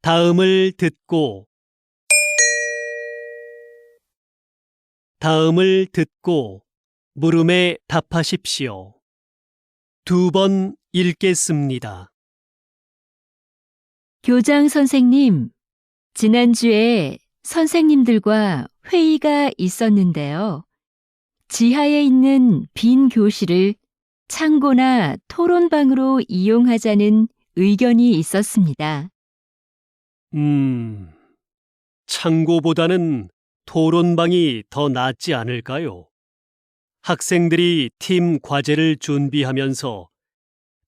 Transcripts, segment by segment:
다음을 듣고 물음에 답하십시오. 2번 읽겠습니다. 교장 선생님, 지난주에 선생님들과 회의가 있었는데요. 지하에 있는 빈 교실을 창고나 토론방으로 이용하자는 의견이 있었습니다. 창고보다는 토론방이 더 낫지 않을까요? 학생들이 팀 과제를 준비하면서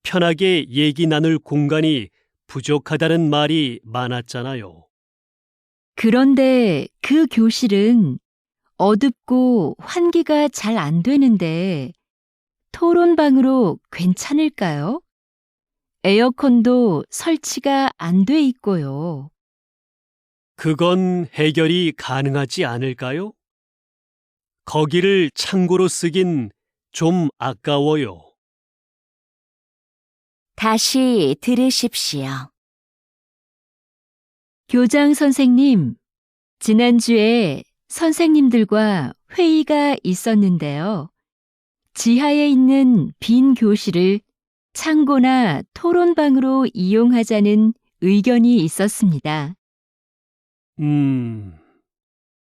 편하게 얘기 나눌 공간이 부족하다는 말이 많았잖아요. 그런데 그 교실은 어둡고 환기가 잘 안 되는데 토론방으로 괜찮을까요? 에어컨도 설치가 안 돼 있고요. 그건 해결이 가능하지 않을까요? 거기를 창고로 쓰긴 좀 아까워요. 다시 들으십시오. 교장 선생님, 지난주에 선생님들과 회의가 있었는데요. 지하에 있는 빈 교실을 창고나 토론방으로 이용하자는 의견이 있었습니다.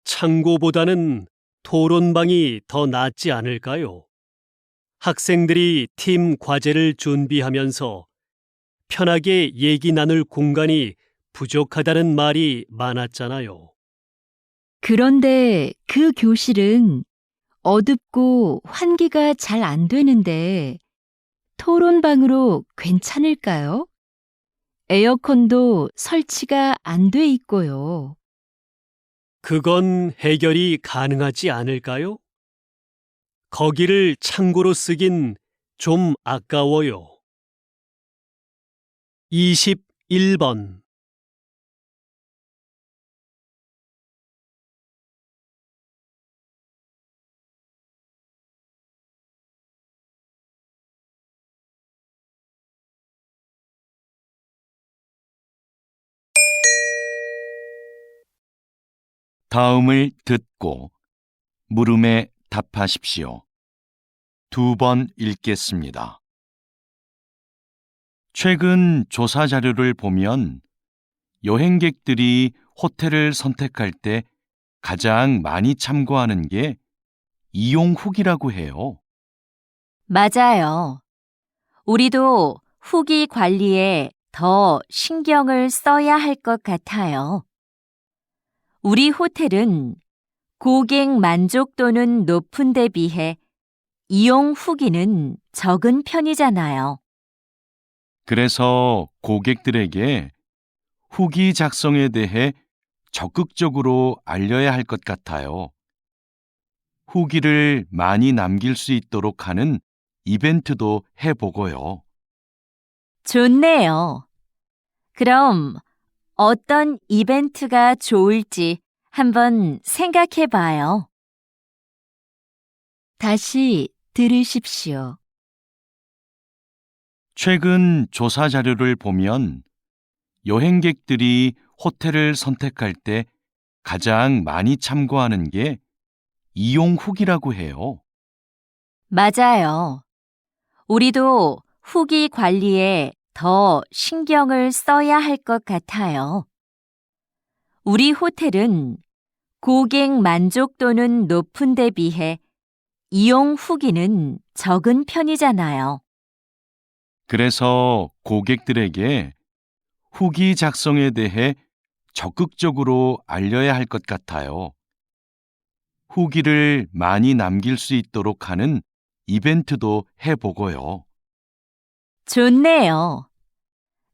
창고보다는 토론방이 더 낫지 않을까요? 학생들이 팀 과제를 준비하면서 편하게 얘기 나눌 공간이 부족하다는 말이 많았잖아요. 그런데 그 교실은 어둡고 환기가 잘 안 되는데 토론방으로 괜찮을까요? 에어컨도 설치가 안 돼 있고요. 그건 해결이 가능하지 않을까요? 거기를 창고로 쓰긴 좀 아까워요. 21번 다음을 듣고 물음에 답하십시오. 2번 읽겠습니다. 최근 조사 자료를 보면 여행객들이 호텔을 선택할 때 가장 많이 참고하는 게 이용 후기라고 해요. 맞아요. 우리도 후기 관리에 더 신경을 써야 할 것 같아요. 우리 호텔은 고객 만족도는 높은 데 비해 이용 후기는 적은 편이잖아요. 그래서 고객들에게 후기 작성에 대해 적극적으로 알려야 할 것 같아요. 후기를 많이 남길 수 있도록 하는 이벤트도 해보고요. 좋네요. 그럼 어떤 이벤트가 좋을지 한번 생각해 봐요. 다시 들으십시오. 최근 조사 자료를 보면 여행객들이 호텔을 선택할 때 가장 많이 참고하는 게 이용 후기라고 해요. 맞아요. 우리도 후기 관리에 더 신경을 써야 할 것 같아요. 우리 호텔은 고객 만족도는 높은 데 비해 이용 후기는 적은 편이잖아요. 그래서 고객들에게 후기 작성에 대해 적극적으로 알려야 할 것 같아요. 후기를 많이 남길 수 있도록 하는 이벤트도 해보고요. 좋네요.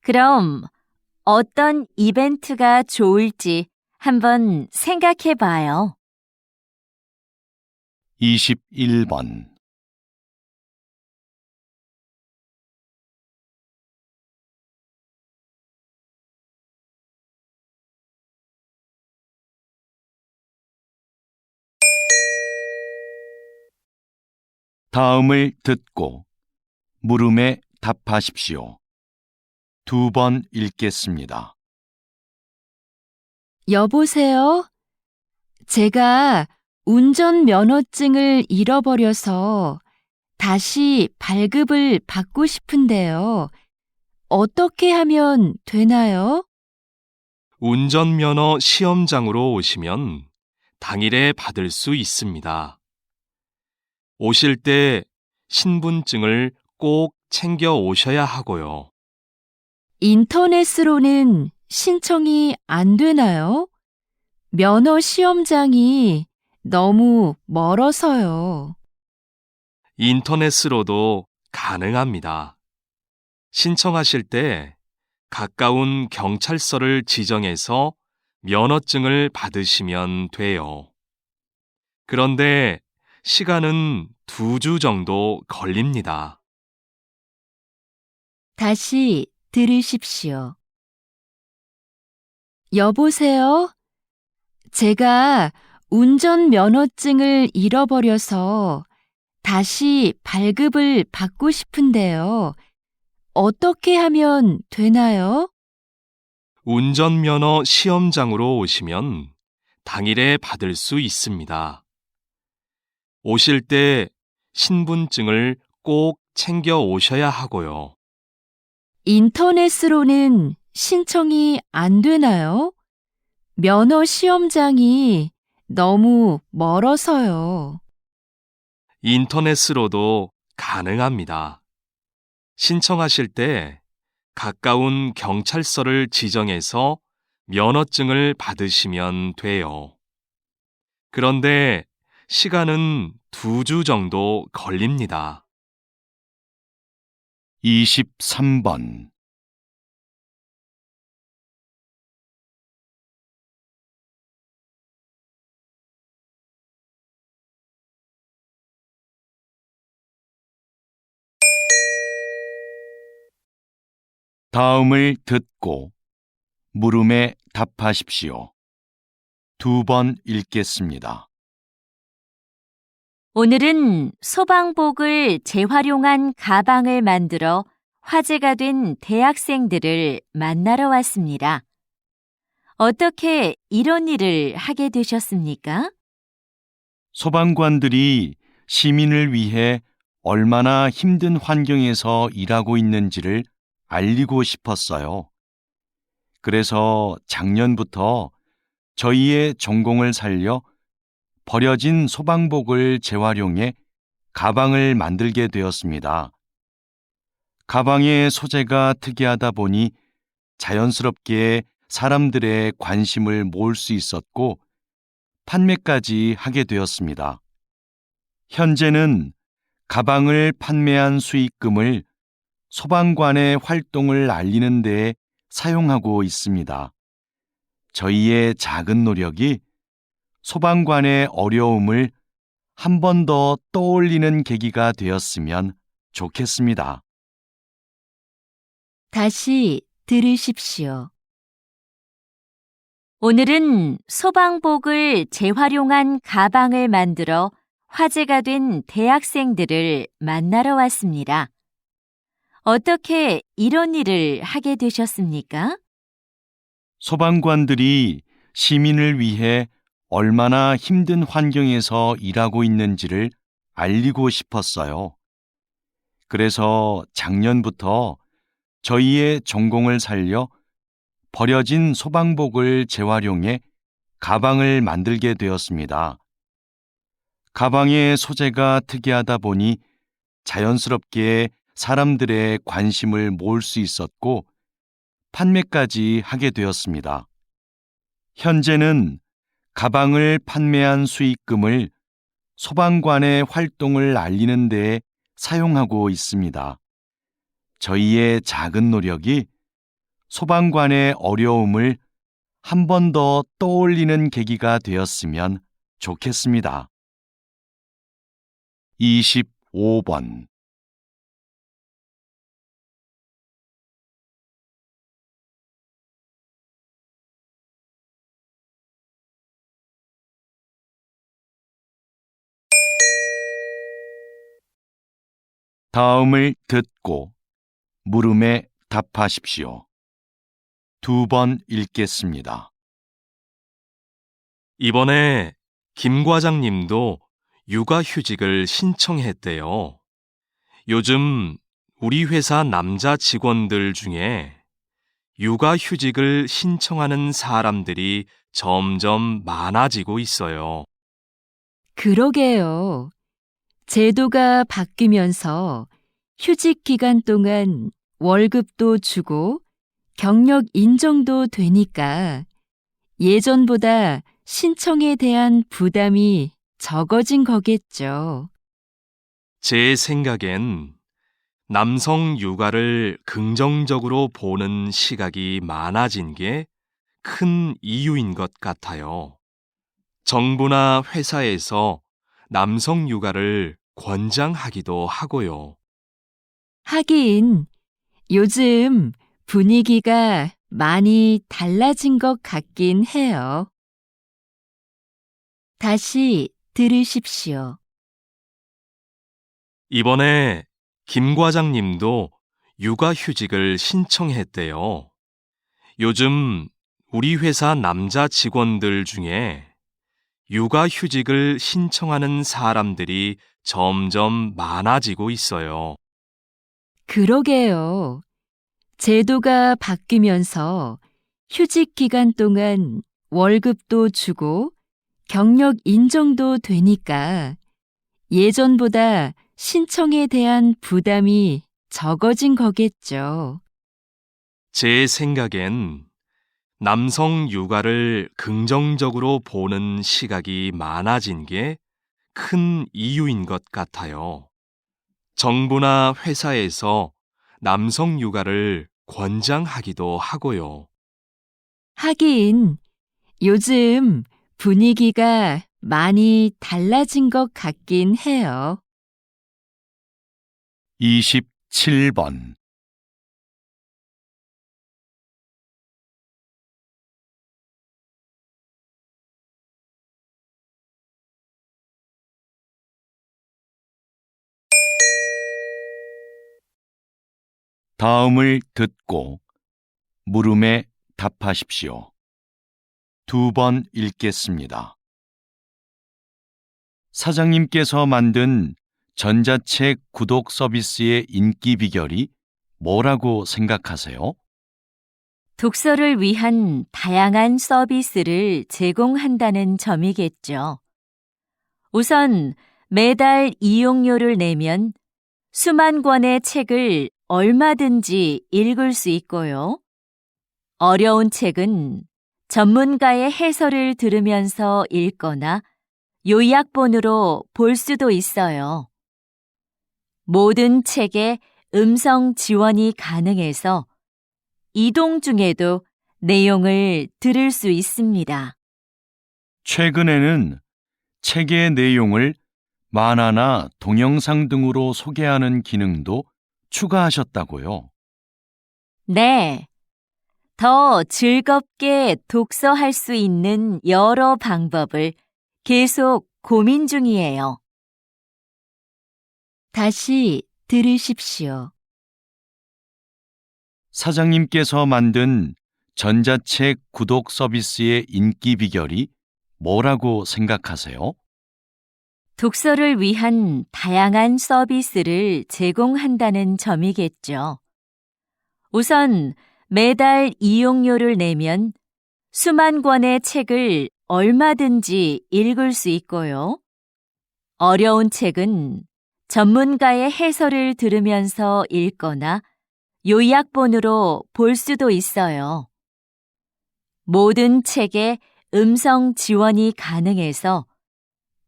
그럼 어떤 이벤트가 좋을지 한번 생각해 봐요. 21번 다음을 듣고 물음에 답하십시오. 2번 읽겠습니다. 여보세요? 제가 운전면허증을 잃어버려서 다시 발급을 받고 싶은데요. 어떻게 하면 되나요? 운전면허 시험장으로 오시면 당일에 받을 수 있습니다. 오실 때 신분증을 꼭 챙겨 오셔야 하고요. 인터넷으로는 신청이 안 되나요? 면허 시험장이 너무 멀어서요. 인터넷으로도 가능합니다. 신청하실 때 가까운 경찰서를 지정해서 면허증을 받으시면 돼요. 그런데 시간은 2주 정도 걸립니다. 다시 들으십시오. 여보세요? 제가 운전면허증을 잃어버려서 다시 발급을 받고 싶은데요. 어떻게 하면 되나요? 운전면허 시험장으로 오시면 당일에 받을 수 있습니다. 오실 때 신분증을 꼭 챙겨 오셔야 하고요. 인터넷으로는 신청이 안 되나요? 면허 시험장이 너무 멀어서요. 인터넷으로도 가능합니다. 신청하실 때 가까운 경찰서를 지정해서 면허증을 받으시면 돼요. 그런데 시간은 2주 정도 걸립니다. 23번. 다음을 듣고 물음에 답하십시오. 2번 읽겠습니다. 오늘은 소방복을 재활용한 가방을 만들어 화제가 된 대학생들을 만나러 왔습니다. 어떻게 이런 일을 하게 되셨습니까? 소방관들이 시민을 위해 얼마나 힘든 환경에서 일하고 있는지를 알리고 싶었어요. 그래서 작년부터 저희의 전공을 살려 버려진 소방복을 재활용해 가방을 만들게 되었습니다. 가방의 소재가 특이하다 보니 자연스럽게 사람들의 관심을 모을 수 있었고 판매까지 하게 되었습니다. 현재는 가방을 판매한 수익금을 소방관의 활동을 알리는 데 사용하고 있습니다. 저희의 작은 노력이 소방관의 어려움을 한 번 더 떠올리는 계기가 되었으면 좋겠습니다. 다시 들으십시오. 오늘은 소방복을 재활용한 가방을 만들어 화제가 된 대학생들을 만나러 왔습니다. 어떻게 이런 일을 하게 되셨습니까? 소방관들이 시민을 위해 얼마나 힘든 환경에서 일하고 있는지를 알리고 싶었어요. 그래서 작년부터 저희의 전공을 살려 버려진 소방복을 재활용해 가방을 만들게 되었습니다. 가방의 소재가 특이하다 보니 자연스럽게 사람들의 관심을 모을 수 있었고 판매까지 하게 되었습니다. 현재는 가방을 판매한 수익금을 소방관의 활동을 알리는 데 사용하고 있습니다. 저희의 작은 노력이 소방관의 어려움을 한 번 더 떠올리는 계기가 되었으면 좋겠습니다. 25번. 다음을 듣고 물음에 답하십시오. 2번 읽겠습니다. 이번에 김 과장님도 육아휴직을 신청했대요. 요즘 우리 회사 남자 직원들 중에 육아휴직을 신청하는 사람들이 점점 많아지고 있어요. 그러게요. 제도가 바뀌면서 휴직 기간 동안 월급도 주고 경력 인정도 되니까 예전보다 신청에 대한 부담이 적어진 거겠죠. 제 생각엔 남성 육아를 긍정적으로 보는 시각이 많아진 게 큰 이유인 것 같아요. 정부나 회사에서 남성 육아를 권장하기도 하고요. 하긴 요즘 분위기가 많이 달라진 것 같긴 해요. 다시 들으십시오. 이번에 김 과장님도 육아휴직을 신청했대요. 요즘 우리 회사 남자 직원들 중에 육아휴직을 신청하는 사람들이 점점 많아지고 있어요. 그러게요. 제도가 바뀌면서 휴직 기간 동안 월급도 주고 경력 인정도 되니까 예전보다 신청에 대한 부담이 적어진 거겠죠. 제 생각엔 남성 육아를 긍정적으로 보는 시각이 많아진 게 큰 이유인 것 같아요. 정부나 회사에서 남성 육아를 권장하기도 하고요. 하긴 요즘 분위기가 많이 달라진 것 같긴 해요. 27번. 다음을 듣고 물음에 답하십시오. 2번 읽겠습니다. 사장님께서 만든 전자책 구독 서비스의 인기 비결이 뭐라고 생각하세요? 독서를 위한 다양한 서비스를 제공한다는 점이겠죠. 우선 매달 이용료를 내면 수만 권의 책을 얼마든지 읽을 수 있고요. 어려운 책은 전문가의 해설을 들으면서 읽거나 요약본으로 볼 수도 있어요. 모든 책에 음성 지원이 가능해서 이동 중에도 내용을 들을 수 있습니다. 최근에는 책의 내용을 만화나 동영상 등으로 소개하는 기능도 추가하셨다고요. 네. 더 즐겁게 독서할 수 있는 여러 방법을 계속 고민 중이에요. 다시 들으십시오. 사장님께서 만든 전자책 구독 서비스의 인기 비결이 뭐라고 생각하세요? 독서를 위한 다양한 서비스를 제공한다는 점이겠죠. 우선 매달 이용료를 내면 수만 권의 책을 얼마든지 읽을 수 있고요. 어려운 책은 전문가의 해설을 들으면서 읽거나 요약본으로 볼 수도 있어요. 모든 책에 음성 지원이 가능해서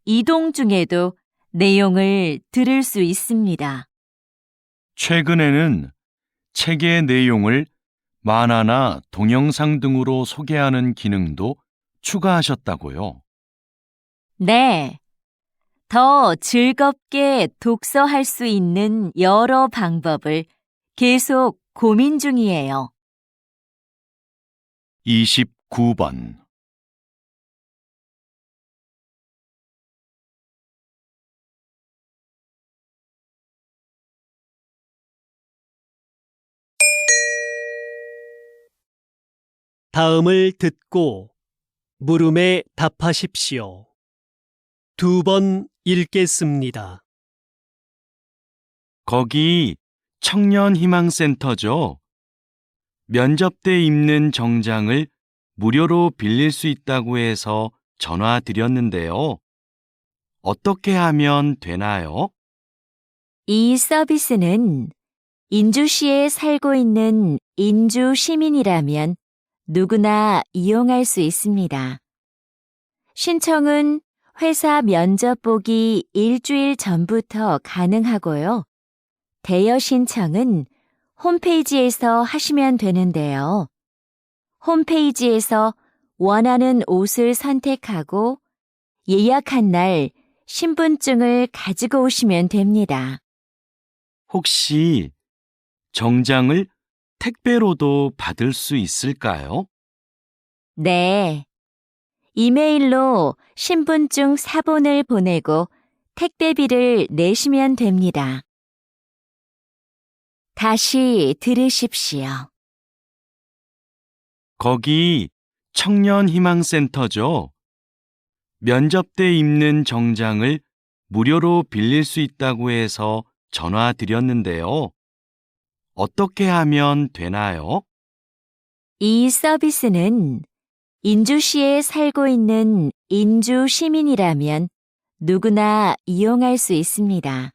이동 중에도 내용을 들을 수 있습니다. 최근에는 책의 내용을 만화나 동영상 등으로 소개하는 기능도 추가하셨다고요. 네. 더 즐겁게 독서할 수 있는 여러 방법을 계속 고민 중이에요. 29번. 다음을 듣고 물음에 답하십시오. 2번 읽겠습니다. 거기 청년희망센터죠? 면접 때 입는 정장을 무료로 빌릴 수 있다고 해서 전화 드렸는데요. 어떻게 하면 되나요? 이 서비스는 인주시에 살고 있는 인주 시민이라면 누구나 이용할 수 있습니다. 신청은 회사 면접 보기 일주일 전부터 가능하고요. 대여 신청은 홈페이지에서 하시면 되는데요. 홈페이지에서 원하는 옷을 선택하고 예약한 날 신분증을 가지고 오시면 됩니다. 혹시 정장을 택배로도 받을 수 있을까요? 네. 이메일로 신분증 사본을 보내고 택배비를 내시면 됩니다. 다시 들으십시오. 거기 청년희망센터죠? 면접 때 입는 정장을 무료로 빌릴 수 있다고 해서 전화 드렸는데요. 어떻게 하면 되나요? 이 서비스는 인주시에 살고 있는 인주 시민이라면 누구나 이용할 수 있습니다.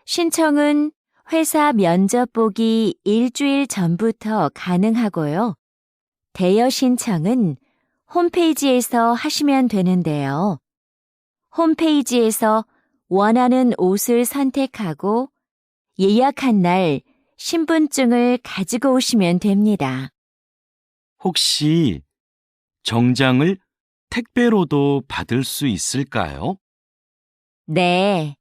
신청은 회사 면접 보기 일주일 전부터 가능하고요. 대여 신청은 홈페이지에서 하시면 되는데요. 홈페이지에서 원하는 옷을 선택하고 예약한 날 신분증을 가지고 오시면 됩니다. 혹시 정장을 택배로도 받을 수 있을까요? 네.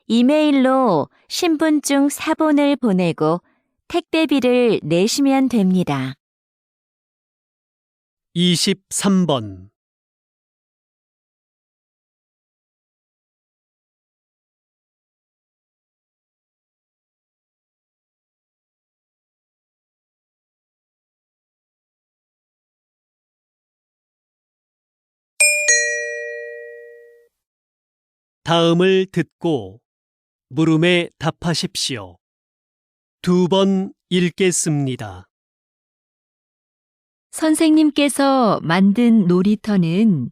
이메일로 신분증 사본을 보내고 택배비를 내시면 됩니다. 23번. 다음을 듣고 물음에 답하십시오. 2번 읽겠습니다. 선생님께서 만든 놀이터는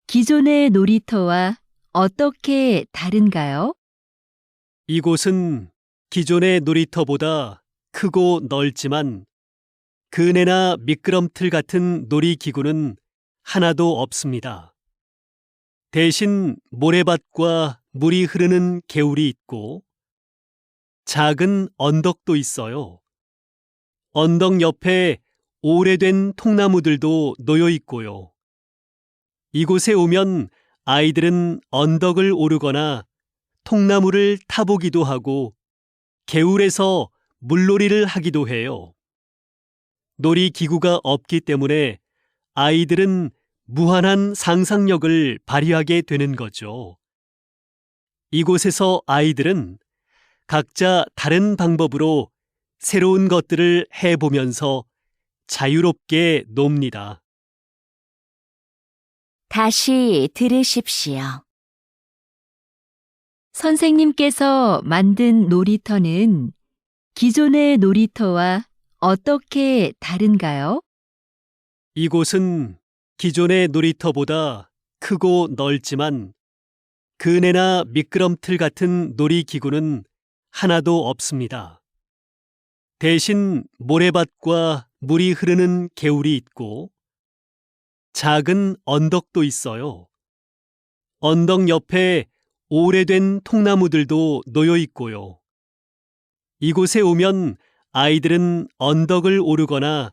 기존의 놀이터와 어떻게 다른가요? 이곳은 기존의 놀이터보다 크고 넓지만 그네나 미끄럼틀 같은 놀이기구는 하나도 없습니다. 대신 모래밭과 물이 흐르는 개울이 있고 작은 언덕도 있어요. 언덕 옆에 오래된 통나무들도 놓여 있고요. 이곳에 오면 아이들은 언덕을 오르거나 통나무를 타보기도 하고 개울에서 물놀이를 하기도 해요. 놀이기구가 없기 때문에 아이들은 무한한 상상력을 발휘하게 되는 거죠. 이곳에서 아이들은 각자 다른 방법으로 새로운 것들을 해보면서 자유롭게 놉니다. 다시 들으십시오. 선생님께서 만든 놀이터는 기존의 놀이터와 어떻게 다른가요? 이곳은 기존의 놀이터보다 크고 넓지만 그네나 미끄럼틀 같은 놀이기구는 하나도 없습니다. 대신 모래밭과 물이 흐르는 개울이 있고 작은 언덕도 있어요. 언덕 옆에 오래된 통나무들도 놓여 있고요. 이곳에 오면 아이들은 언덕을 오르거나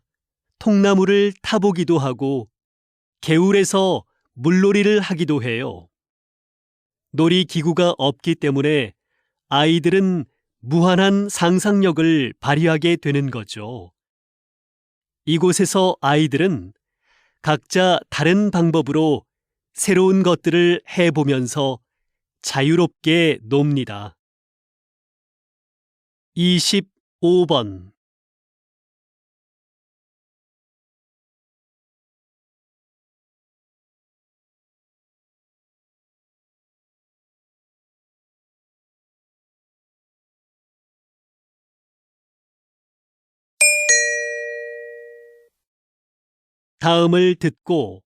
통나무를 타보기도 하고 개울에서 물놀이를 하기도 해요. 놀이기구가 없기 때문에 아이들은 무한한 상상력을 발휘하게 되는 거죠. 이곳에서 아이들은 각자 다른 방법으로 새로운 것들을 해보면서 자유롭게 놉니다. 25번. 다음을 듣고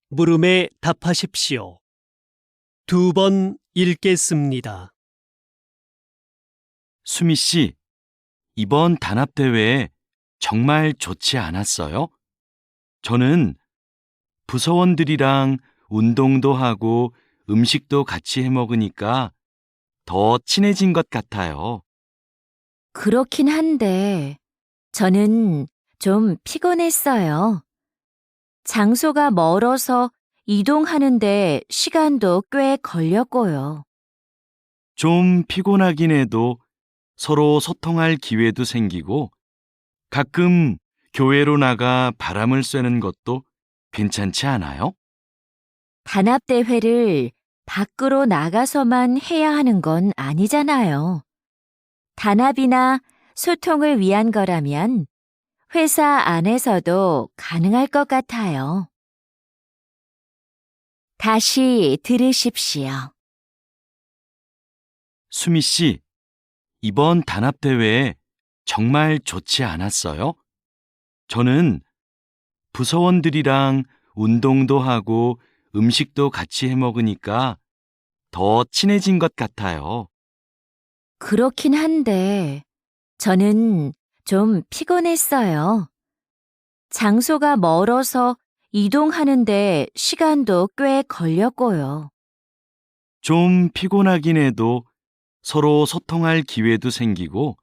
물음에 답하십시오. 2번 읽겠습니다. 수미 씨, 이번 단합대회 정말 좋지 않았어요? 저는 부서원들이랑 운동도 하고 음식도 같이 해 먹으니까 더 친해진 것 같아요. 그렇긴 한데, 저는 좀 피곤했어요. 장소가 멀어서 이동하는데 시간도 꽤 걸렸고요. 좀 피곤하긴 해도 서로 소통할 기회도 생기고 가끔 교회로 나가 바람을 쐬는 것도 괜찮지 않아요? 단합대회를 밖으로 나가서만 해야 하는 건 아니잖아요. 단합이나 소통을 위한 거라면 회사 안에서도 가능할 것 같아요. 다시 들으십시오. 수미 씨, 이번 단합대회 정말 좋지 않았어요? 저는 부서원들이랑 운동도 하고 음식도 같이 해 먹으니까 더 친해진 것 같아요. 그렇긴 한데, 저는 좀 피곤했어요. 장소가 멀어서 이동하는데 시간도 꽤 걸렸고요. 좀 피곤하긴 해도 서로 소통할 기회도 생기고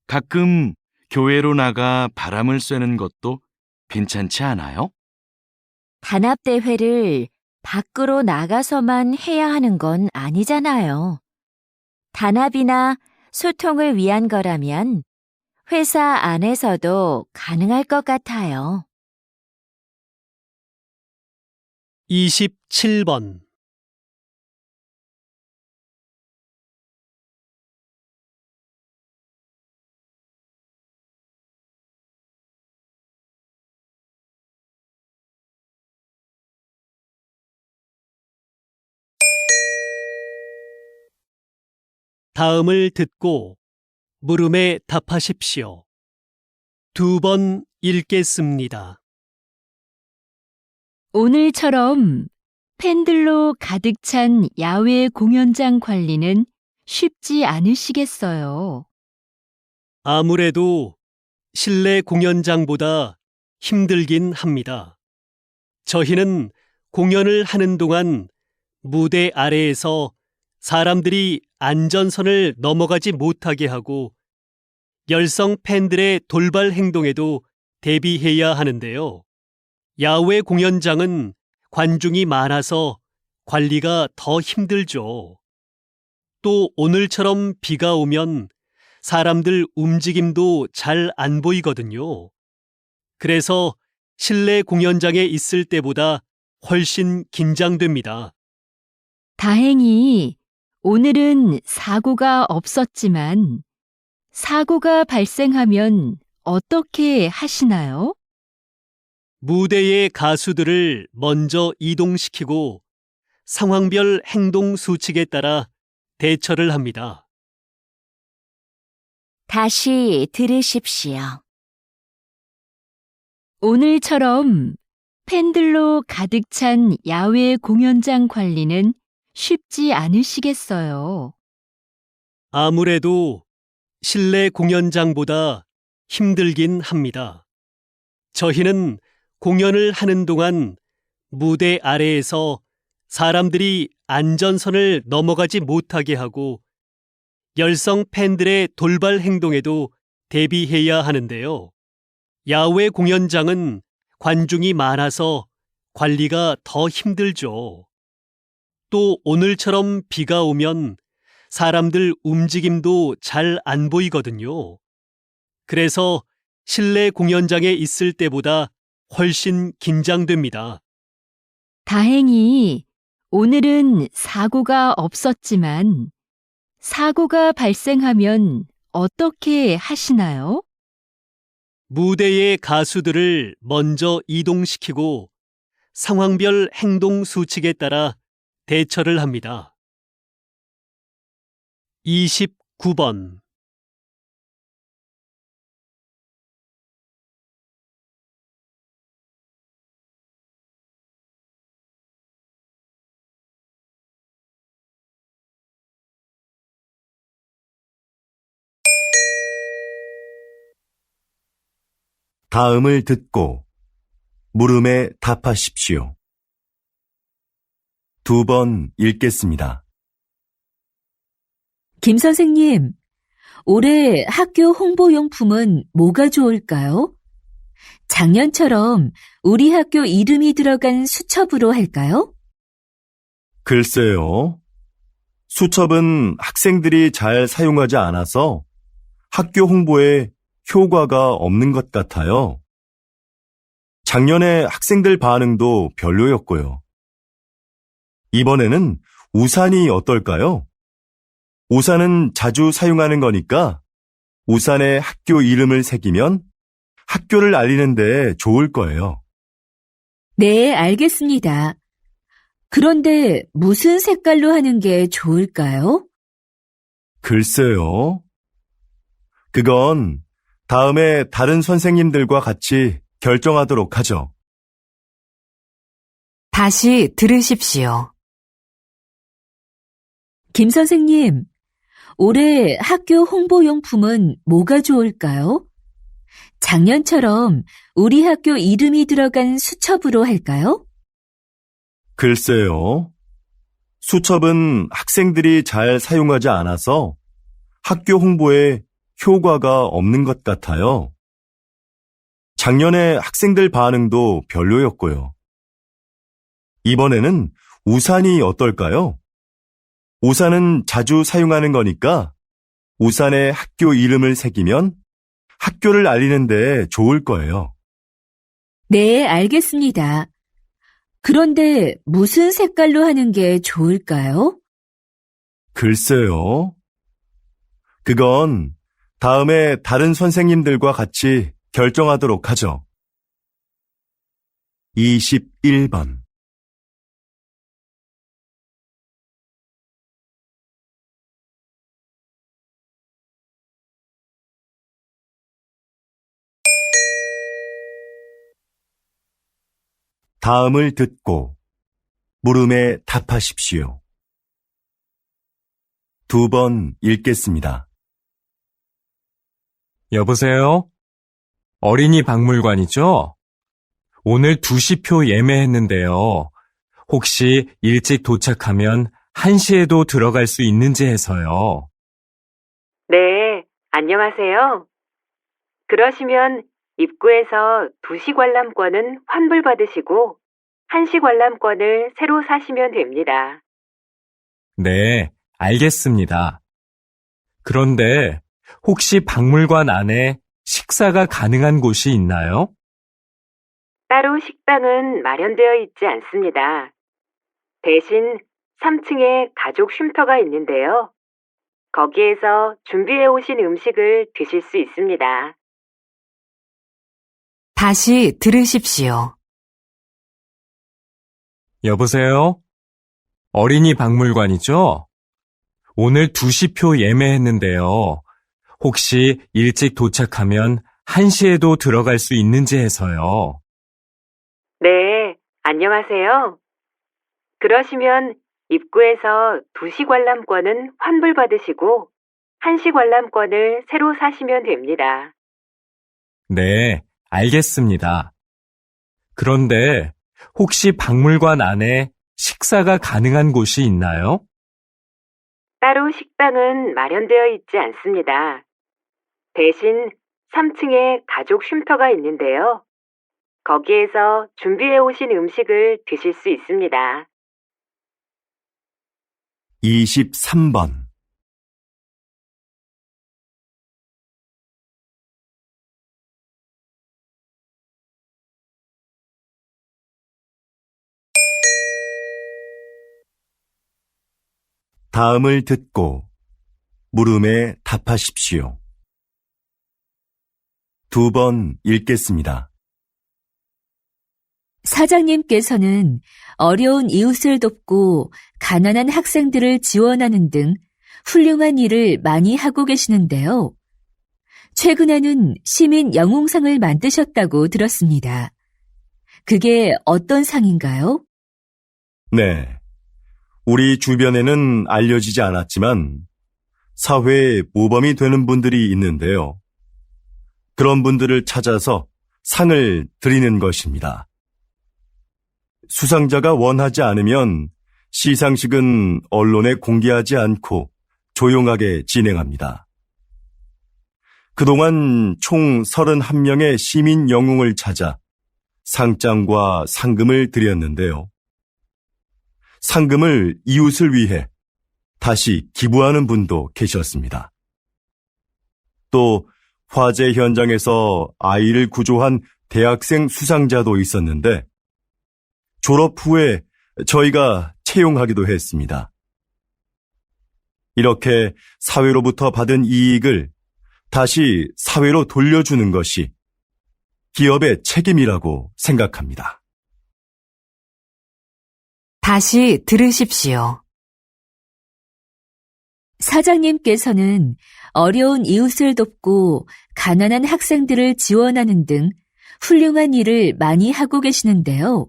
가끔 교회로 나가 바람을 쐬는 것도 괜찮지 않아요? 단합대회를 밖으로 나가서만 해야 하는 건 아니잖아요. 단합이나 소통을 위한 거라면 회사 안에서도 가능할 것 같아요. 27번 다음을 듣고 물음에 답하십시오. 2번 읽겠습니다. 오늘처럼 팬들로 가득 찬 야외 공연장 관리는 쉽지 않으시겠어요. 아무래도 실내 공연장보다 힘들긴 합니다. 저희는 공연을 하는 동안 무대 아래에서 사람들이 안전선을 넘어가지 못하게 하고 열성 팬들의 돌발 행동에도 대비해야 하는데요. 야외 공연장은 관중이 많아서 관리가 더 힘들죠. 또 오늘처럼 비가 오면 사람들 움직임도 잘 안 보이거든요. 그래서 실내 공연장에 있을 때보다 훨씬 긴장됩니다. 다행히 오늘은 사고가 없었지만 사고가 발생하면 어떻게 하시나요? 무대의 가수들을 먼저 이동시키고 상황별 행동 수칙에 따라 대처를 합니다. 다시 들으십시오. 오늘처럼 팬들로 가득 찬 야외 공연장 관리는 쉽지 않으시겠어요. 아무래도 실내 공연장보다 힘들긴 합니다. 저희는 공연을 하는 동안 무대 아래에서 사람들이 안전선을 넘어가지 못하게 하고 열성 팬들의 돌발 행동에도 대비해야 하는데요. 야외 공연장은 관중이 많아서 관리가 더 힘들죠. 또 오늘처럼 비가 오면 사람들 움직임도 잘 안 보이거든요. 그래서 실내 공연장에 있을 때보다 훨씬 긴장됩니다. 다행히 오늘은 사고가 없었지만 사고가 발생하면 어떻게 하시나요? 무대의 가수들을 먼저 이동시키고 상황별 행동 수칙에 따라 대처를 합니다. 29번 다음을 듣고 물음에 답하십시오. 2번 읽겠습니다. 김 선생님, 올해 학교 홍보용품은 뭐가 좋을까요? 작년처럼 우리 학교 이름이 들어간 수첩으로 할까요? 글쎄요. 수첩은 학생들이 잘 사용하지 않아서 학교 홍보에 효과가 없는 것 같아요. 작년에 학생들 반응도 별로였고요. 이번에는 우산이 어떨까요? 우산은 자주 사용하는 거니까 우산에 학교 이름을 새기면 학교를 알리는 데 좋을 거예요. 네, 알겠습니다. 그런데 무슨 색깔로 하는 게 좋을까요? 글쎄요. 그건 다음에 다른 선생님들과 같이 결정하도록 하죠. 다시 들으십시오. 김 선생님, 올해 학교 홍보용품은 뭐가 좋을까요? 작년처럼 우리 학교 이름이 들어간 수첩으로 할까요? 글쎄요. 수첩은 학생들이 잘 사용하지 않아서 학교 홍보에 효과가 없는 것 같아요. 작년에 학생들 반응도 별로였고요. 이번에는 우산이 어떨까요? 우산은 자주 사용하는 거니까 우산에 학교 이름을 새기면 학교를 알리는 데 좋을 거예요. 네, 알겠습니다. 그런데 무슨 색깔로 하는 게 좋을까요? 글쎄요. 그건 다음에 다른 선생님들과 같이 결정하도록 하죠. 21번. 다음을 듣고 물음에 답하십시오. 2번 읽겠습니다. 여보세요? 어린이 박물관이죠? 오늘 2시 표 예매했는데요. 혹시 일찍 도착하면 1시에도 들어갈 수 있는지 해서요. 네, 안녕하세요. 그러시면 입구에서 2시 관람권은 환불받으시고 1시 관람권을 새로 사시면 됩니다. 네, 알겠습니다. 그런데 혹시 박물관 안에 식사가 가능한 곳이 있나요? 따로 식당은 마련되어 있지 않습니다. 대신 3층에 가족 쉼터가 있는데요. 거기에서 준비해 오신 음식을 드실 수 있습니다. 다시 들으십시오. 여보세요? 어린이 박물관이죠? 오늘 2시 표 예매했는데요. 혹시 일찍 도착하면 1시에도 들어갈 수 있는지 해서요. 네, 안녕하세요. 그러시면 입구에서 2시 관람권은 환불받으시고 1시 관람권을 새로 사시면 됩니다. 네, 알겠습니다. 그런데 혹시 박물관 안에 식사가 가능한 곳이 있나요? 따로 식당은 마련되어 있지 않습니다. 대신 3층에 가족 쉼터가 있는데요. 거기에서 준비해 오신 음식을 드실 수 있습니다. 23번. 다음을 듣고 물음에 답하십시오. 2번 읽겠습니다. 사장님께서는 어려운 이웃을 돕고 가난한 학생들을 지원하는 등 훌륭한 일을 많이 하고 계시는데요. 최근에는 시민 영웅상을 만드셨다고 들었습니다. 그게 어떤 상인가요? 네. 우리 주변에는 알려지지 않았지만 사회의 모범이 되는 분들이 있는데요. 그런 분들을 찾아서 상을 드리는 것입니다. 수상자가 원하지 않으면 시상식은 언론에 공개하지 않고 조용하게 진행합니다. 그동안 총 31명의 시민 영웅을 찾아 상장과 상금을 드렸는데요. 상금을 이웃을 위해 다시 기부하는 분도 계셨습니다. 또 화재 현장에서 아이를 구조한 대학생 수상자도 있었는데 졸업 후에 저희가 채용하기도 했습니다. 이렇게 사회로부터 받은 이익을 다시 사회로 돌려주는 것이 기업의 책임이라고 생각합니다. 다시 들으십시오. 사장님께서는 어려운 이웃을 돕고 가난한 학생들을 지원하는 등 훌륭한 일을 많이 하고 계시는데요.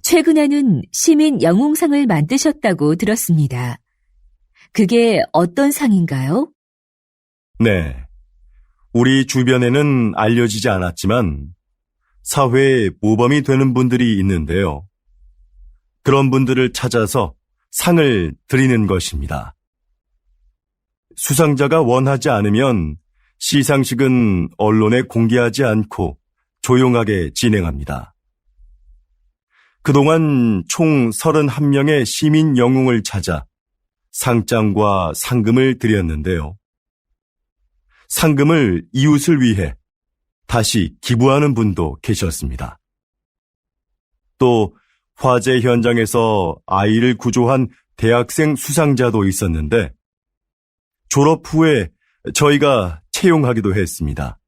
최근에는 시민 영웅상을 만드셨다고 들었습니다. 그게 어떤 상인가요? 네. 우리 주변에는 알려지지 않았지만 사회의 모범이 되는 분들이 있는데요. 그런 분들을 찾아서 상을 드리는 것입니다. 수상자가 원하지 않으면 시상식은 언론에 공개하지 않고 조용하게 진행합니다. 그동안 총 31명의 시민 영웅을 찾아 상장과 상금을 드렸는데요. 상금을 이웃을 위해 다시 기부하는 분도 계셨습니다. 또 화재 현장에서 아이를 구조한 대학생 수상자도 있었는데 졸업 후에 저희가 채용하기도 했습니다.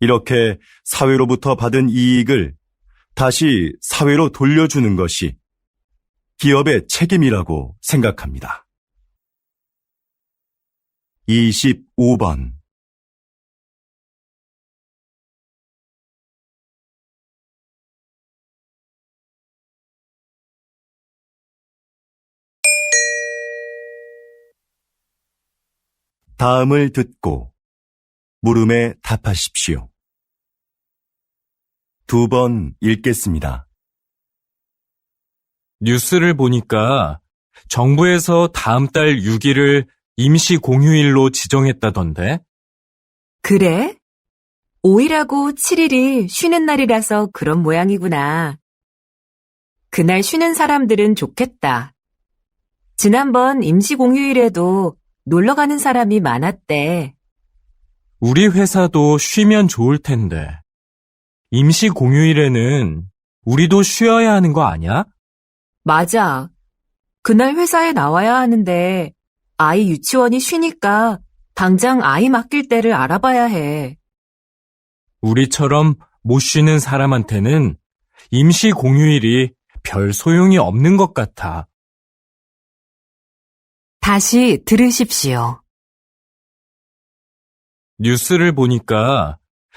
이렇게 사회로부터 받은 이익을 다시 사회로 돌려주는 것이 기업의 책임이라고 생각합니다. 25번 다음을 듣고 물음에 답하십시오. 2번 읽겠습니다. 뉴스를 보니까 정부에서 다음 달 6일을 임시 공휴일로 지정했다던데? 그래? 5일하고 7일이 쉬는 날이라서 그런 모양이구나. 그날 쉬는 사람들은 좋겠다. 지난번 임시공휴일에도 놀러 가는 사람이 많았대. 우리 회사도 쉬면 좋을 텐데. 임시 공휴일에는 우리도 쉬어야 하는 거 아니야? 맞아. 그날 회사에 나와야 하는데 아이 유치원이 쉬니까 당장 아이 맡길 때를 알아봐야 해. 우리처럼 못 쉬는 사람한테는 임시 공휴일이 별 소용이 없는 것 같아. 다시 들으십시오. 뉴스를 보니까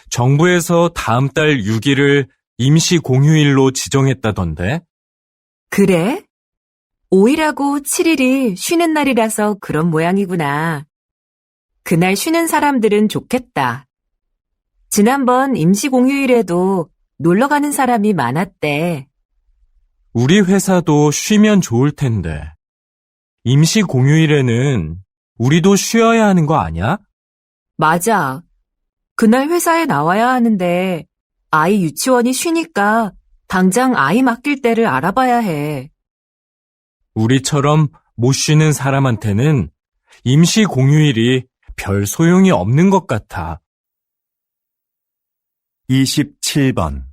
정부에서 다음 달 6일을 임시 공휴일로 지정했다던데? 그래? 5일하고 7일이 쉬는 날이라서 그런 모양이구나. 그날 쉬는 사람들은 좋겠다. 지난번 임시공휴일에도 놀러 가는 사람이 많았대. 우리 회사도 쉬면 좋을 텐데. 임시 공휴일에는 우리도 쉬어야 하는 거 아니야? 맞아. 그날 회사에 나와야 하는데 아이 유치원이 쉬니까 당장 아이 맡길 때를 알아봐야 해. 우리처럼 못 쉬는 사람한테는 임시 공휴일이 별 소용이 없는 것 같아. 27번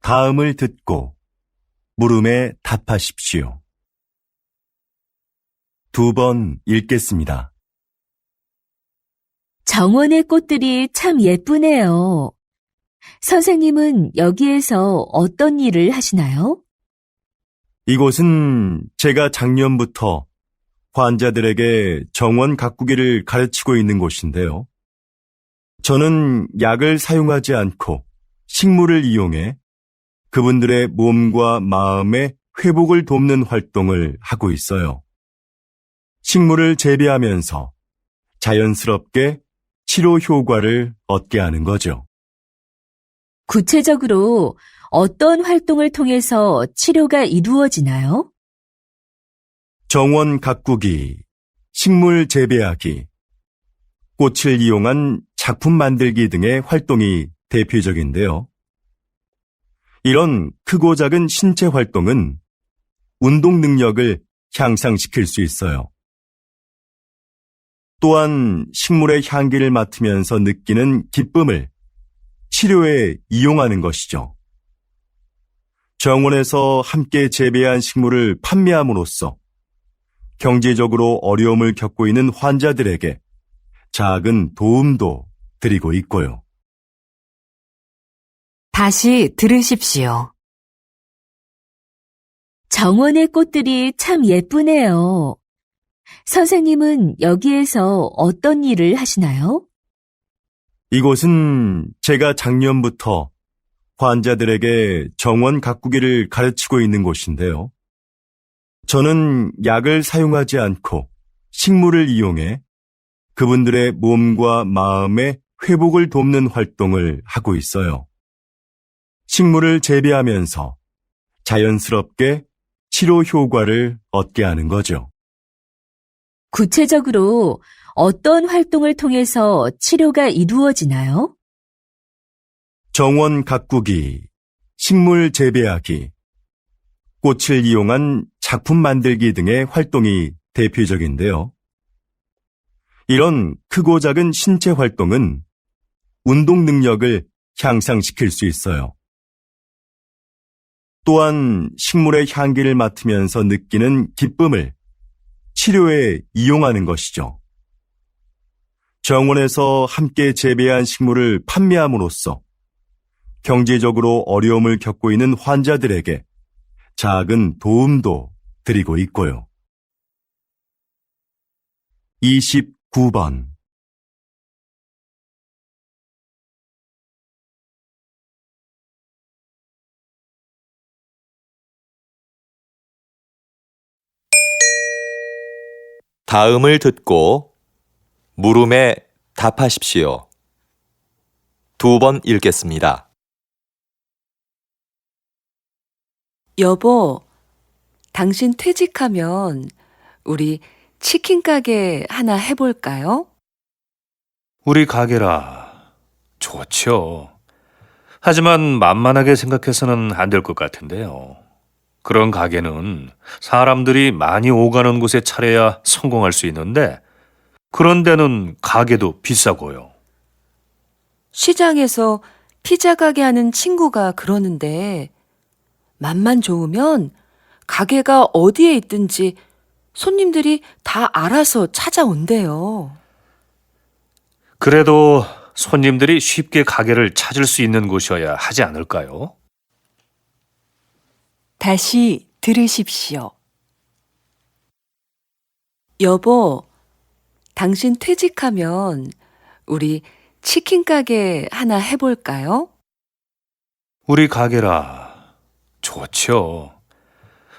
다음을 듣고 물음에 답하십시오. 2번 읽겠습니다. 정원의 꽃들이 참 예쁘네요. 선생님은 여기에서 어떤 일을 하시나요? 이곳은 제가 작년부터 환자들에게 정원 가꾸기를 가르치고 있는 곳인데요. 저는 약을 사용하지 않고 식물을 이용해 그분들의 몸과 마음의 회복을 돕는 활동을 하고 있어요. 식물을 재배하면서 자연스럽게 치료 효과를 얻게 하는 거죠. 구체적으로 어떤 활동을 통해서 치료가 이루어지나요? 정원 가꾸기, 식물 재배하기, 꽃을 이용한 작품 만들기 등의 활동이 대표적인데요. 이런 크고 작은 신체 활동은 운동 능력을 향상시킬 수 있어요. 또한 식물의 향기를 맡으면서 느끼는 기쁨을 치료에 이용하는 것이죠. 정원에서 함께 재배한 식물을 판매함으로써 경제적으로 어려움을 겪고 있는 환자들에게 작은 도움도 드리고 있고요. 다시 들으십시오. 정원의 꽃들이 참 예쁘네요. 선생님은 여기에서 어떤 일을 하시나요? 이곳은 제가 작년부터 환자들에게 정원 가꾸기를 가르치고 있는 곳인데요. 저는 약을 사용하지 않고 식물을 이용해 그분들의 몸과 마음의 회복을 돕는 활동을 하고 있어요. 식물을 재배하면서 자연스럽게 치료 효과를 얻게 하는 거죠. 구체적으로 어떤 활동을 통해서 치료가 이루어지나요? 정원 가꾸기, 식물 재배하기, 꽃을 이용한 작품 만들기 등의 활동이 대표적인데요. 이런 크고 작은 신체 활동은 운동 능력을 향상시킬 수 있어요. 또한 식물의 향기를 맡으면서 느끼는 기쁨을 치료에 이용하는 것이죠. 정원에서 함께 재배한 식물을 판매함으로써 경제적으로 어려움을 겪고 있는 환자들에게 작은 도움도 드리고 있고요. 29번. 다음을 듣고 물음에 답하십시오. 2번 읽겠습니다. 여보, 당신 퇴직하면 우리 치킨 가게 하나 해볼까요? 우리 가게라. 좋죠. 하지만 만만하게 생각해서는 안 될 것 같은데요. 그런 가게는 사람들이 많이 오가는 곳에 차려야 성공할 수 있는데 그런 데는 가게도 비싸고요. 시장에서 피자 가게 하는 친구가 그러는데 맛만 좋으면 가게가 어디에 있든지 손님들이 다 알아서 찾아온대요. 그래도 손님들이 쉽게 가게를 찾을 수 있는 곳이어야 하지 않을까요? 다시 들으십시오. 여보, 당신 퇴직하면 우리 치킨 가게 하나 해볼까요? 우리 가게라. 좋죠.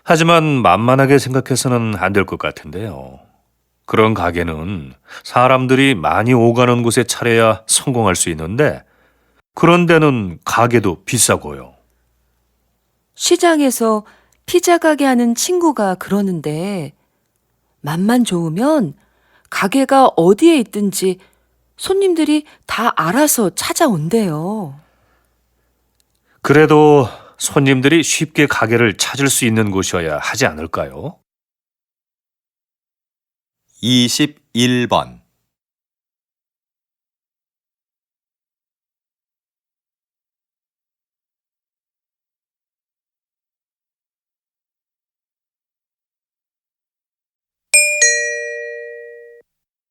하지만 만만하게 생각해서는 안 될 것 같은데요. 그런 가게는 사람들이 많이 오가는 곳에 차려야 성공할 수 있는데 그런 데는 가게도 비싸고요. 시장에서 피자 가게 하는 친구가 그러는데 맛만 좋으면 가게가 어디에 있든지 손님들이 다 알아서 찾아온대요. 그래도 손님들이 쉽게 가게를 찾을 수 있는 곳이어야 하지 않을까요? 21번.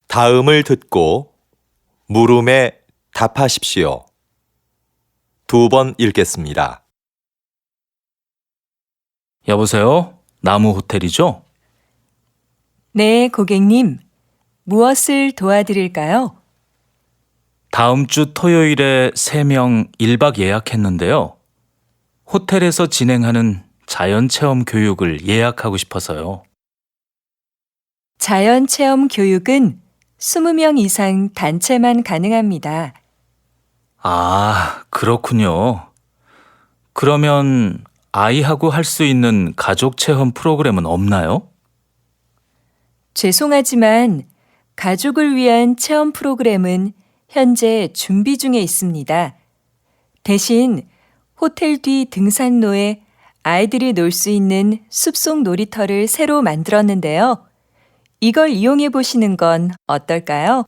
다음을 듣고 물음에 답하십시오. 2번 읽겠습니다. 여보세요? 나무 호텔이죠? 네, 고객님. 무엇을 도와드릴까요? 다음 주 토요일에 3명 1박 예약했는데요. 호텔에서 진행하는 자연체험 교육을 예약하고 싶어서요. 자연체험 교육은 20명 이상 단체만 가능합니다. 아, 그렇군요. 그러면 아이하고 할 수 있는 가족 체험 프로그램은 없나요? 죄송하지만 가족을 위한 체험 프로그램은 현재 준비 중에 있습니다. 대신 호텔 뒤 등산로에 아이들이 놀 수 있는 숲속 놀이터를 새로 만들었는데요. 이걸 이용해 보시는 건 어떨까요?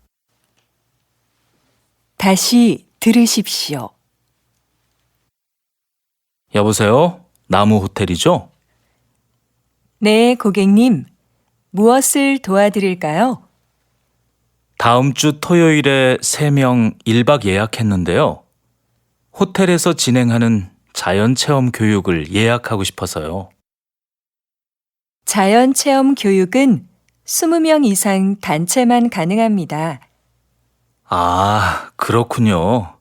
다시 들으십시오. 여보세요? 나무 호텔이죠? 네, 고객님. 무엇을 도와드릴까요? 다음 주 토요일에 3명 1박 예약했는데요. 호텔에서 진행하는 자연체험 교육을 예약하고 싶어서요. 자연체험 교육은 20명 이상 단체만 가능합니다. 아, 그렇군요.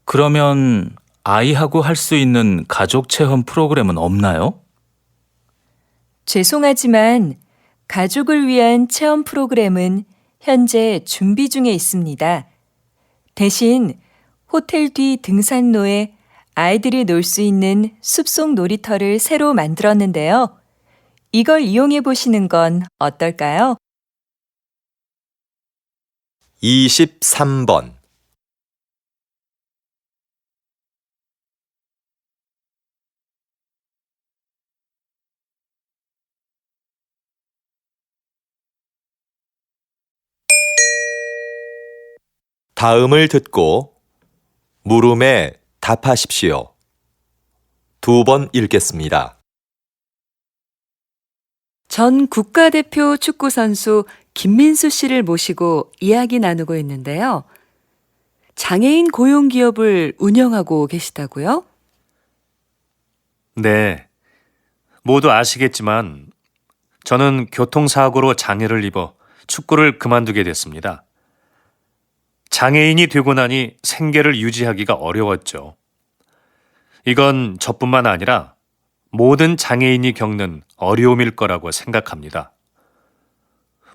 그러면 아이하고 할 수 있는 가족 체험 프로그램은 없나요? 죄송하지만 가족을 위한 체험 프로그램은 현재 준비 중에 있습니다. 대신 호텔 뒤 등산로에 아이들이 놀 수 있는 숲속 놀이터를 새로 만들었는데요. 이걸 이용해 보시는 건 어떨까요? 23번. 다음을 듣고 물음에 답하십시오. 2번 읽겠습니다. 전 국가대표 축구선수 김민수 씨를 모시고 이야기 나누고 있는데요. 장애인 고용 기업을 운영하고 계시다고요? 네. 모두 아시겠지만 저는 교통사고로 장애를 입어 축구를 그만두게 됐습니다. 장애인이 되고 나니 생계를 유지하기가 어려웠죠. 이건 저뿐만 아니라 모든 장애인이 겪는 어려움일 거라고 생각합니다.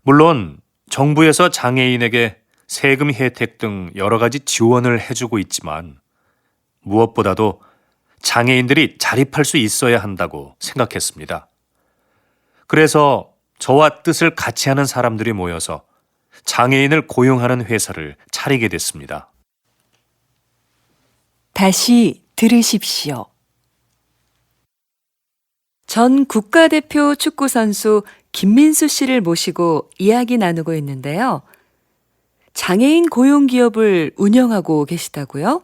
물론 정부에서 장애인에게 세금 혜택 등 여러 가지 지원을 해주고 있지만 무엇보다도 장애인들이 자립할 수 있어야 한다고 생각했습니다. 그래서 저와 뜻을 같이 하는 사람들이 모여서 장애인을 고용하는 회사를 차리게 됐습니다. 다시 들으십시오. 전 국가대표 축구선수 김민수 씨를 모시고 이야기 나누고 있는데요. 장애인 고용 기업을 운영하고 계시다고요?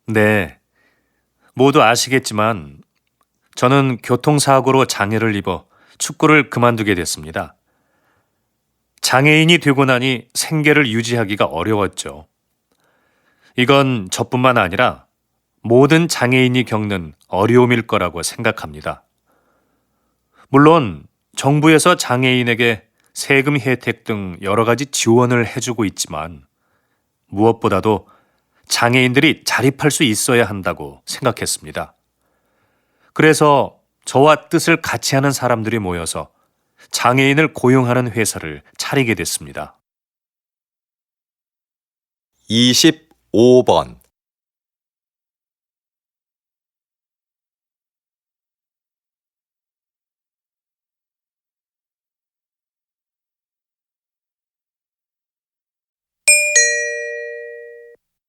네. 모두 아시겠지만 저는 교통사고로 장애를 입어 축구를 그만두게 됐습니다. 장애인이 되고 나니 생계를 유지하기가 어려웠죠. 이건 저뿐만 아니라 모든 장애인이 겪는 어려움일 거라고 생각합니다. 물론 정부에서 장애인에게 세금 혜택 등 여러 가지 지원을 해주고 있지만 무엇보다도 장애인들이 자립할 수 있어야 한다고 생각했습니다. 그래서 저와 뜻을 같이 하는 사람들이 모여서 장애인을 고용하는 회사를 차리게 됐습니다. 25번.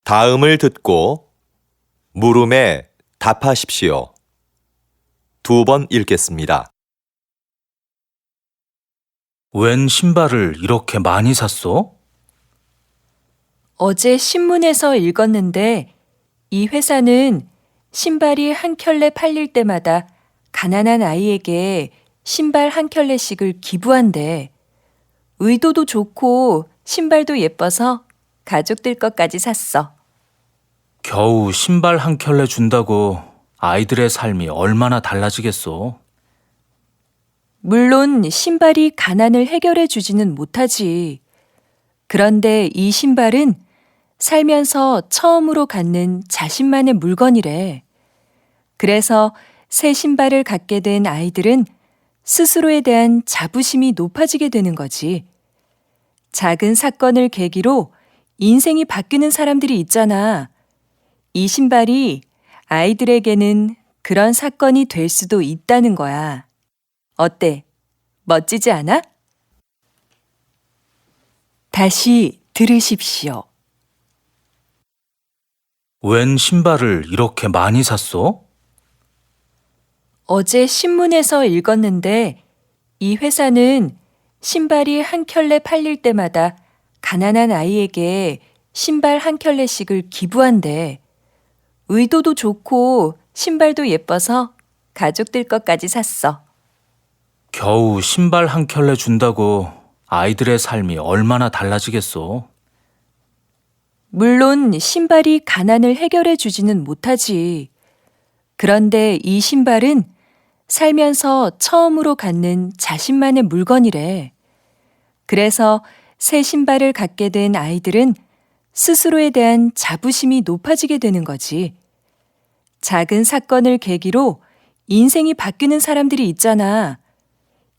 다음을 듣고 물음에 답하십시오. 2번 읽겠습니다. 웬 신발을 이렇게 많이 샀어? 어제 신문에서 읽었는데 이 회사는 신발이 한 켤레 팔릴 때마다 가난한 아이에게 신발 한 켤레씩을 기부한대. 의도도 좋고 신발도 예뻐서 가족들 것까지 샀어. 겨우 신발 한 켤레 준다고 아이들의 삶이 얼마나 달라지겠어. 물론 신발이 가난을 해결해 주지는 못하지. 그런데 이 신발은 살면서 처음으로 갖는 자신만의 물건이래. 그래서 새 신발을 갖게 된 아이들은 스스로에 대한 자부심이 높아지게 되는 거지. 작은 사건을 계기로 인생이 바뀌는 사람들이 있잖아. 이 신발이 아이들에게는 그런 사건이 될 수도 있다는 거야. 어때? 멋지지 않아? 다시 들으십시오. 웬 신발을 이렇게 많이 샀어? 어제 신문에서 읽었는데 이 회사는 신발이 한 켤레 팔릴 때마다 가난한 아이에게 신발 한 켤레씩을 기부한대. 의도도 좋고 신발도 예뻐서 가족들 것까지 샀어. 겨우 신발 한 켤레 준다고 아이들의 삶이 얼마나 달라지겠어? 물론 신발이 가난을 해결해 주지는 못하지. 그런데 이 신발은 살면서 처음으로 갖는 자신만의 물건이래. 그래서 새 신발을 갖게 된 아이들은 스스로에 대한 자부심이 높아지게 되는 거지. 작은 사건을 계기로 인생이 바뀌는 사람들이 있잖아.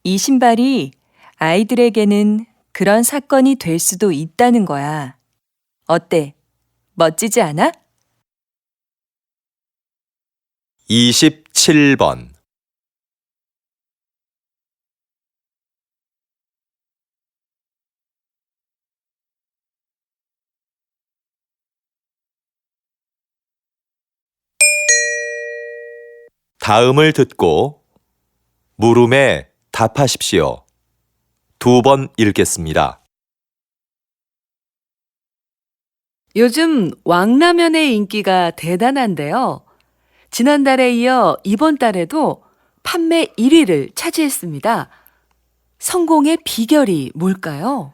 이 신발이 아이들에게는 그런 사건이 될 수도 있다는 거야. 어때? 멋지지 않아? 27번. 다음을 듣고 물음에 답하십시오. 2번 읽겠습니다. 요즘 왕라면의 인기가 대단한데요. 지난달에 이어 이번 달에도 판매 1위를 차지했습니다. 성공의 비결이 뭘까요?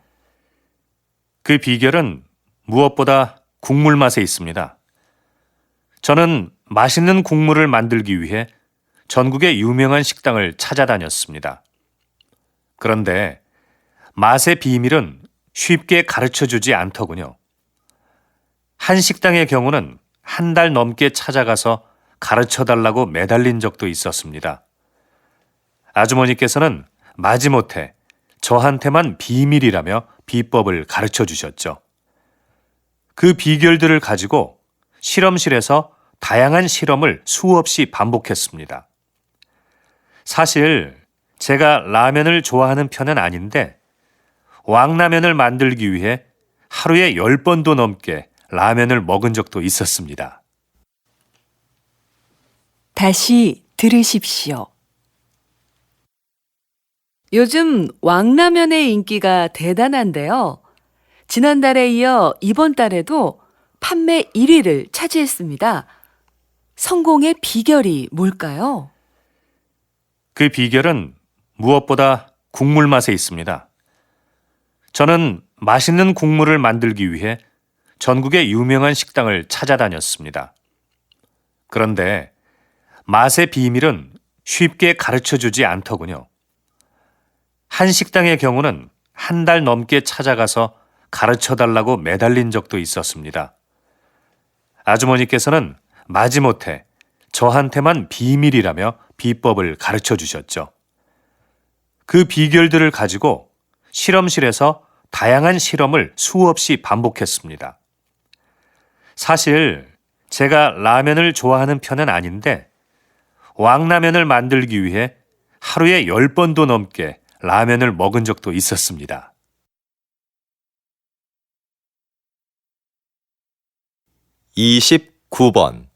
그 비결은 무엇보다 국물 맛에 있습니다. 저는 맛있는 국물을 만들기 위해 전국의 유명한 식당을 찾아다녔습니다. 그런데 맛의 비밀은 쉽게 가르쳐주지 않더군요. 한 식당의 경우는 한 달 넘게 찾아가서 가르쳐달라고 매달린 적도 있었습니다. 아주머니께서는 마지못해 저한테만 비밀이라며 비법을 가르쳐 주셨죠. 그 비결들을 가지고 실험실에서 다양한 실험을 수없이 반복했습니다. 사실 제가 라면을 좋아하는 편은 아닌데 왕라면을 만들기 위해 하루에 10번도 넘게 라면을 먹은 적도 있었습니다. 다시 들으십시오. 요즘 왕라면의 인기가 대단한데요. 지난달에 이어 이번 달에도 판매 1위를 차지했습니다. 성공의 비결이 뭘까요? 그 비결은 무엇보다 국물 맛에 있습니다. 저는 맛있는 국물을 만들기 위해 전국의 유명한 식당을 찾아다녔습니다. 그런데 맛의 비밀은 쉽게 가르쳐주지 않더군요. 한 식당의 경우는 한 달 넘게 찾아가서 가르쳐달라고 매달린 적도 있었습니다. 아주머니께서는 마지못해 저한테만 비밀이라며 비법을 가르쳐 주셨죠. 그 비결들을 가지고 실험실에서 다양한 실험을 수없이 반복했습니다. 사실 제가 라면을 좋아하는 편은 아닌데 왕라면을 만들기 위해 하루에 10번도 넘게 라면을 먹은 적도 있었습니다. 29번.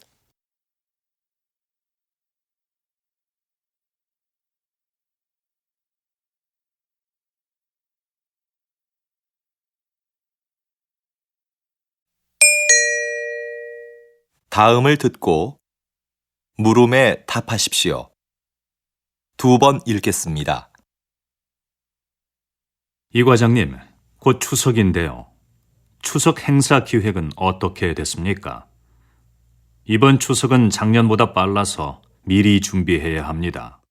다음을 듣고 물음에 답하십시오. 2번 읽겠습니다. 이 과장님, 곧 추석인데요. 추석 행사 기획은 어떻게 됐습니까? 이번 추석은 작년보다 빨라서 미리 준비해야 합니다.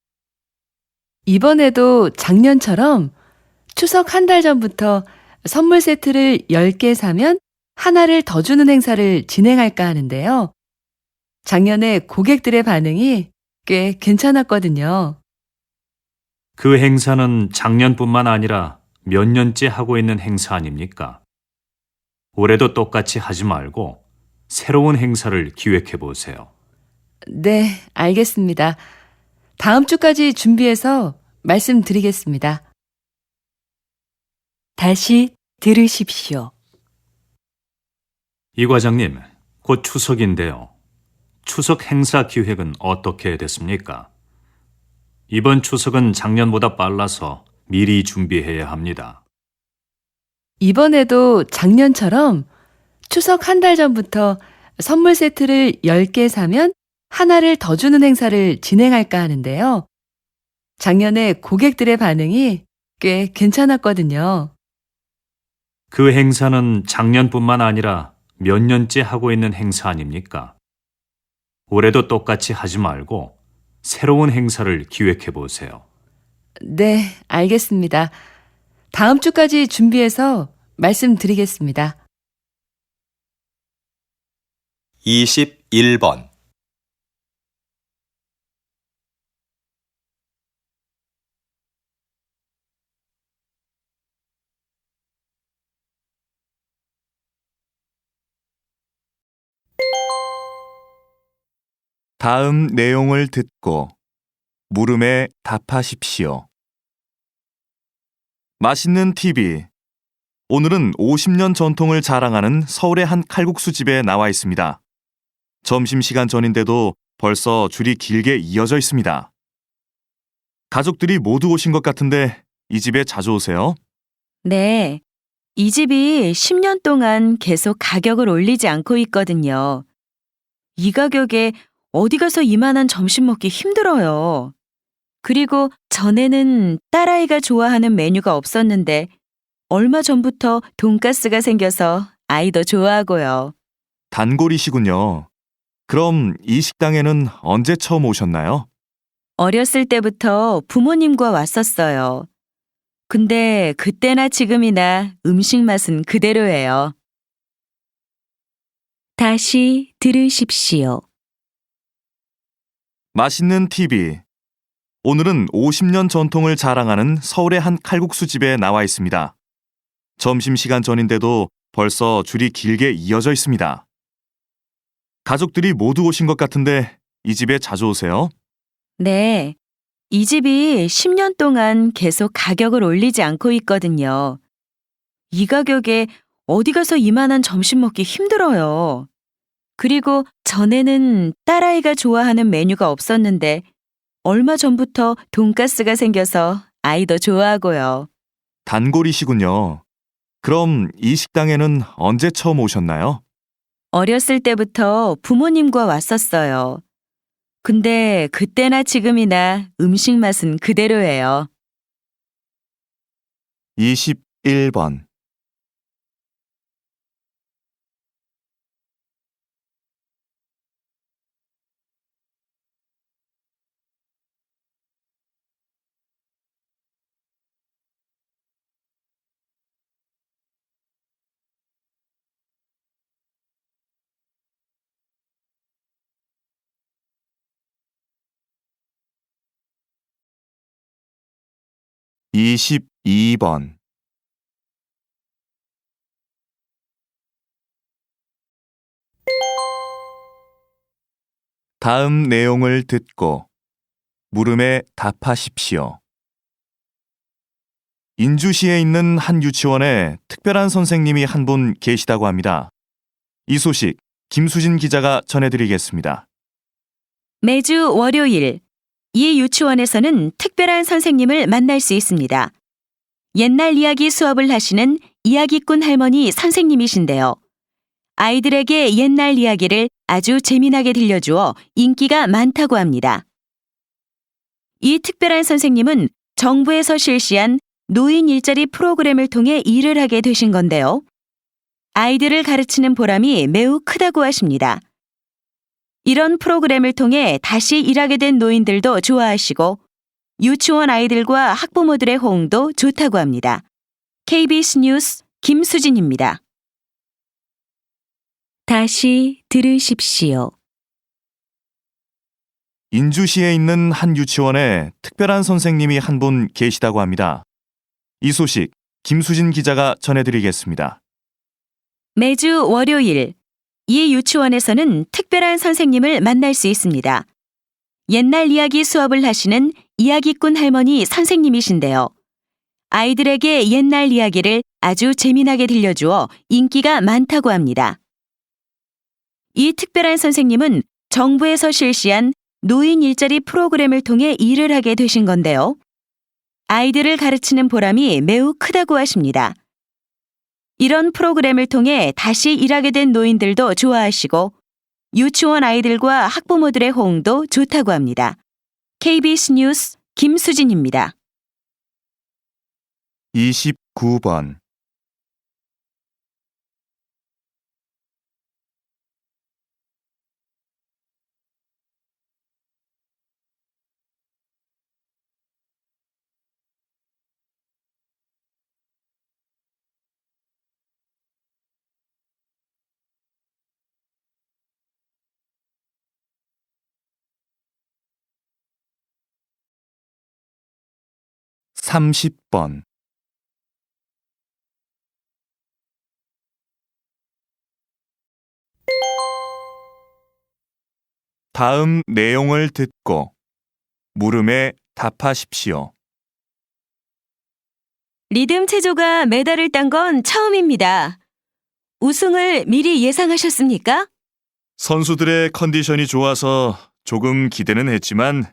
이번에도 작년처럼 추석 한 달 전부터 선물 세트를 10개 사면 하나를 더 주는 행사를 진행할까 하는데요. 작년에 고객들의 반응이 꽤 괜찮았거든요. 그 행사는 작년뿐만 아니라 몇 년째 하고 있는 행사 아닙니까? 올해도 똑같이 하지 말고 새로운 행사를 기획해 보세요. 네, 알겠습니다. 다음 주까지 준비해서 말씀드리겠습니다. 다시 들으십시오. 이 과장님, 곧 추석인데요. 추석 행사 기획은 어떻게 됐습니까? 이번 추석은 작년보다 빨라서 미리 준비해야 합니다. 이번에도 작년처럼 추석 한 달 전부터 선물 세트를 10개 사면 하나를 더 주는 행사를 진행할까 하는데요. 작년에 고객들의 반응이 꽤 괜찮았거든요. 그 행사는 작년뿐만 아니라 몇 년째 하고 있는 행사 아닙니까? 올해도 똑같이 하지 말고 새로운 행사를 기획해 보세요. 네, 알겠습니다. 다음 주까지 준비해서 말씀드리겠습니다. 21번. 다음 내용을 듣고 물음에 답하십시오. 맛있는 TV. 오늘은 50년 전통을 자랑하는 서울의 한 칼국수집에 나와 있습니다. 점심시간 전인데도 벌써 줄이 길게 이어져 있습니다. 가족들이 모두 오신 것 같은데 이 집에 자주 오세요? 네. 이 집이 10년 동안 계속 가격을 올리지 않고 있거든요. 이 가격에 어디 가서 이만한 점심 먹기 힘들어요. 그리고 전에는 딸아이가 좋아하는 메뉴가 없었는데 얼마 전부터 돈가스가 생겨서 아이도 좋아하고요. 단골이시군요. 그럼 이 식당에는 언제 처음 오셨나요? 어렸을 때부터 부모님과 왔었어요. 근데 그때나 지금이나 음식 맛은 그대로예요. 다시 들으십시오. 맛있는 TV. 오늘은 50년 전통을 자랑하는 서울의 한 칼국수집에 나와 있습니다. 점심시간 전인데도 벌써 줄이 길게 이어져 있습니다. 가족들이 모두 오신 것 같은데 이 집에 자주 오세요? 네. 이 집이 10년 동안 계속 가격을 올리지 않고 있거든요. 이 가격에 어디 가서 이만한 점심 먹기 힘들어요. 그리고 전에는 딸아이가 좋아하는 메뉴가 없었는데 얼마 전부터 돈가스가 생겨서 아이도 좋아하고요. 단골이시군요. 그럼 이 식당에는 언제 처음 오셨나요? 어렸을 때부터 부모님과 왔었어요. 근데 그때나 지금이나 음식 맛은 그대로예요. 21번. (22번) 다음 내용을 듣고 물음에 답하십시오. 인주시에 있는 한 유치원에 특별한 선생님이 한 분 계시다고 합니다. 이 소식 김수진 기자가 전해드리겠습니다. 매주 월요일, 이 유치원에서는 특별한 선생님을 만날 수 있습니다. 옛날 이야기 수업을 하시는 이야기꾼 할머니 선생님이신데요. 아이들에게 옛날 이야기를 아주 재미나게 들려주어 인기가 많다고 합니다. 이 특별한 선생님은 정부에서 실시한 노인 일자리 프로그램을 통해 일을 하게 되신 건데요. 아이들을 가르치는 보람이 매우 크다고 하십니다. 이런 프로그램을 통해 다시 일하게 된 노인들도 좋아하시고 유치원 아이들과 학부모들의 호응도 좋다고 합니다. KBS 뉴스 김수진입니다. 다시 들으십시오. 인주시에 있는 한 유치원에 특별한 선생님이 한 분 계시다고 합니다. 이 소식 김수진 기자가 전해드리겠습니다. 매주 월요일, 이 유치원에서는 특별한 선생님을 만날 수 있습니다. 옛날 이야기 수업을 하시는 이야기꾼 할머니 선생님이신데요. 아이들에게 옛날 이야기를 아주 재미나게 들려주어 인기가 많다고 합니다. 이 특별한 선생님은 정부에서 실시한 노인 일자리 프로그램을 통해 일을 하게 되신 건데요. 아이들을 가르치는 보람이 매우 크다고 하십니다. 이런 프로그램을 통해 다시 일하게 된 노인들도 좋아하시고 유치원 아이들과 학부모들의 호응도 좋다고 합니다. KBS 뉴스 김수진입니다. 29번. 삼십 번. 다음 내용을 듣고 물음에 답하십시오. 리듬 체조가 메달을 딴 건 처음입니다. 우승을 미리 예상하셨습니까? 선수들의 컨디션이 좋아서 조금 기대는 했지만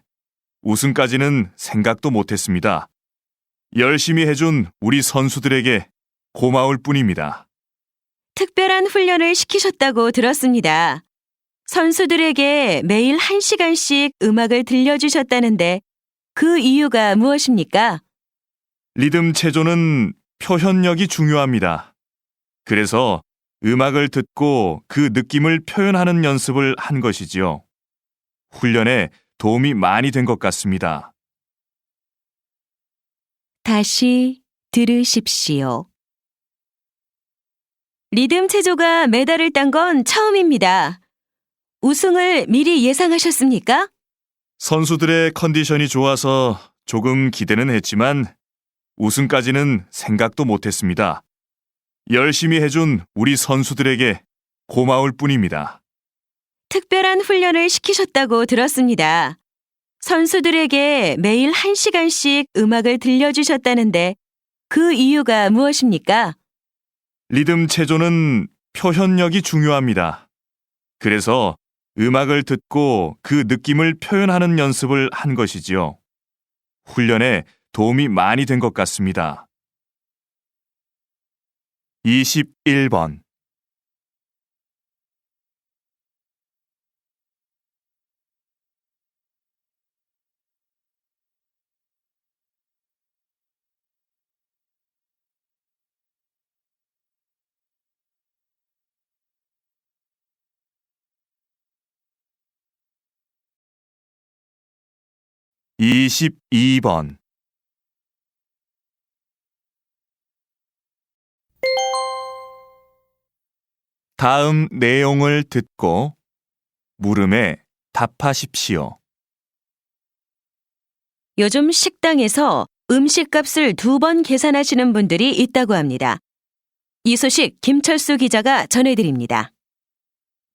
우승까지는 생각도 못했습니다. 열심히 해준 우리 선수들에게 고마울 뿐입니다. 특별한 훈련을 시키셨다고 들었습니다. 선수들에게 매일 1시간씩 음악을 들려주셨다는데 그 이유가 무엇입니까? 리듬 체조는 표현력이 중요합니다. 그래서 음악을 듣고 그 느낌을 표현하는 연습을 한 것이지요. 훈련에 도움이 많이 된 것 같습니다. 다시 들으십시오. 리듬 체조가 메달을 딴 건 처음입니다. 우승을 미리 예상하셨습니까? 선수들의 컨디션이 좋아서 조금 기대는 했지만 우승까지는 생각도 못했습니다. 열심히 해준 우리 선수들에게 고마울 뿐입니다. 특별한 훈련을 시키셨다고 들었습니다. 선수들에게 매일 1시간씩 음악을 들려주셨다는데 그 이유가 무엇입니까? 리듬 체조는 표현력이 중요합니다. 그래서 음악을 듣고 그 느낌을 표현하는 연습을 한 것이지요. 훈련에 도움이 많이 된 것 같습니다. 21번. (22번) 다음 내용을 듣고 물음에 답하십시오. 요즘 식당에서 음식값을 2번 계산하시는 분들이 있다고 합니다. 이 소식 김철수 기자가 전해드립니다.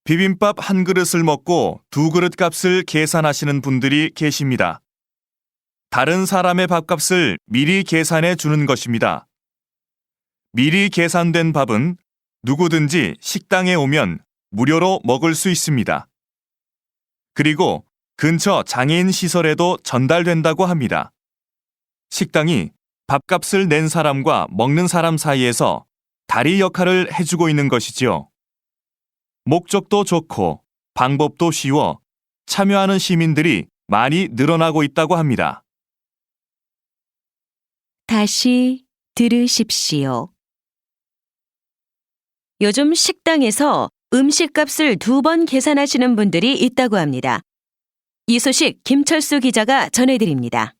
비빔밥 한 그릇을 먹고 2그릇 값을 계산하시는 분들이 계십니다. 다른 사람의 밥값을 미리 계산해 주는 것입니다. 미리 계산된 밥은 누구든지 식당에 오면 무료로 먹을 수 있습니다. 그리고 근처 장애인 시설에도 전달된다고 합니다. 식당이 밥값을 낸 사람과 먹는 사람 사이에서 다리 역할을 해주고 있는 것이지요. 목적도 좋고 방법도 쉬워 참여하는 시민들이 많이 늘어나고 있다고 합니다. 다시 들으십시오. 요즘 식당에서 음식값을 2번 계산하시는 분들이 있다고 합니다. 이 소식 김철수 기자가 전해드립니다.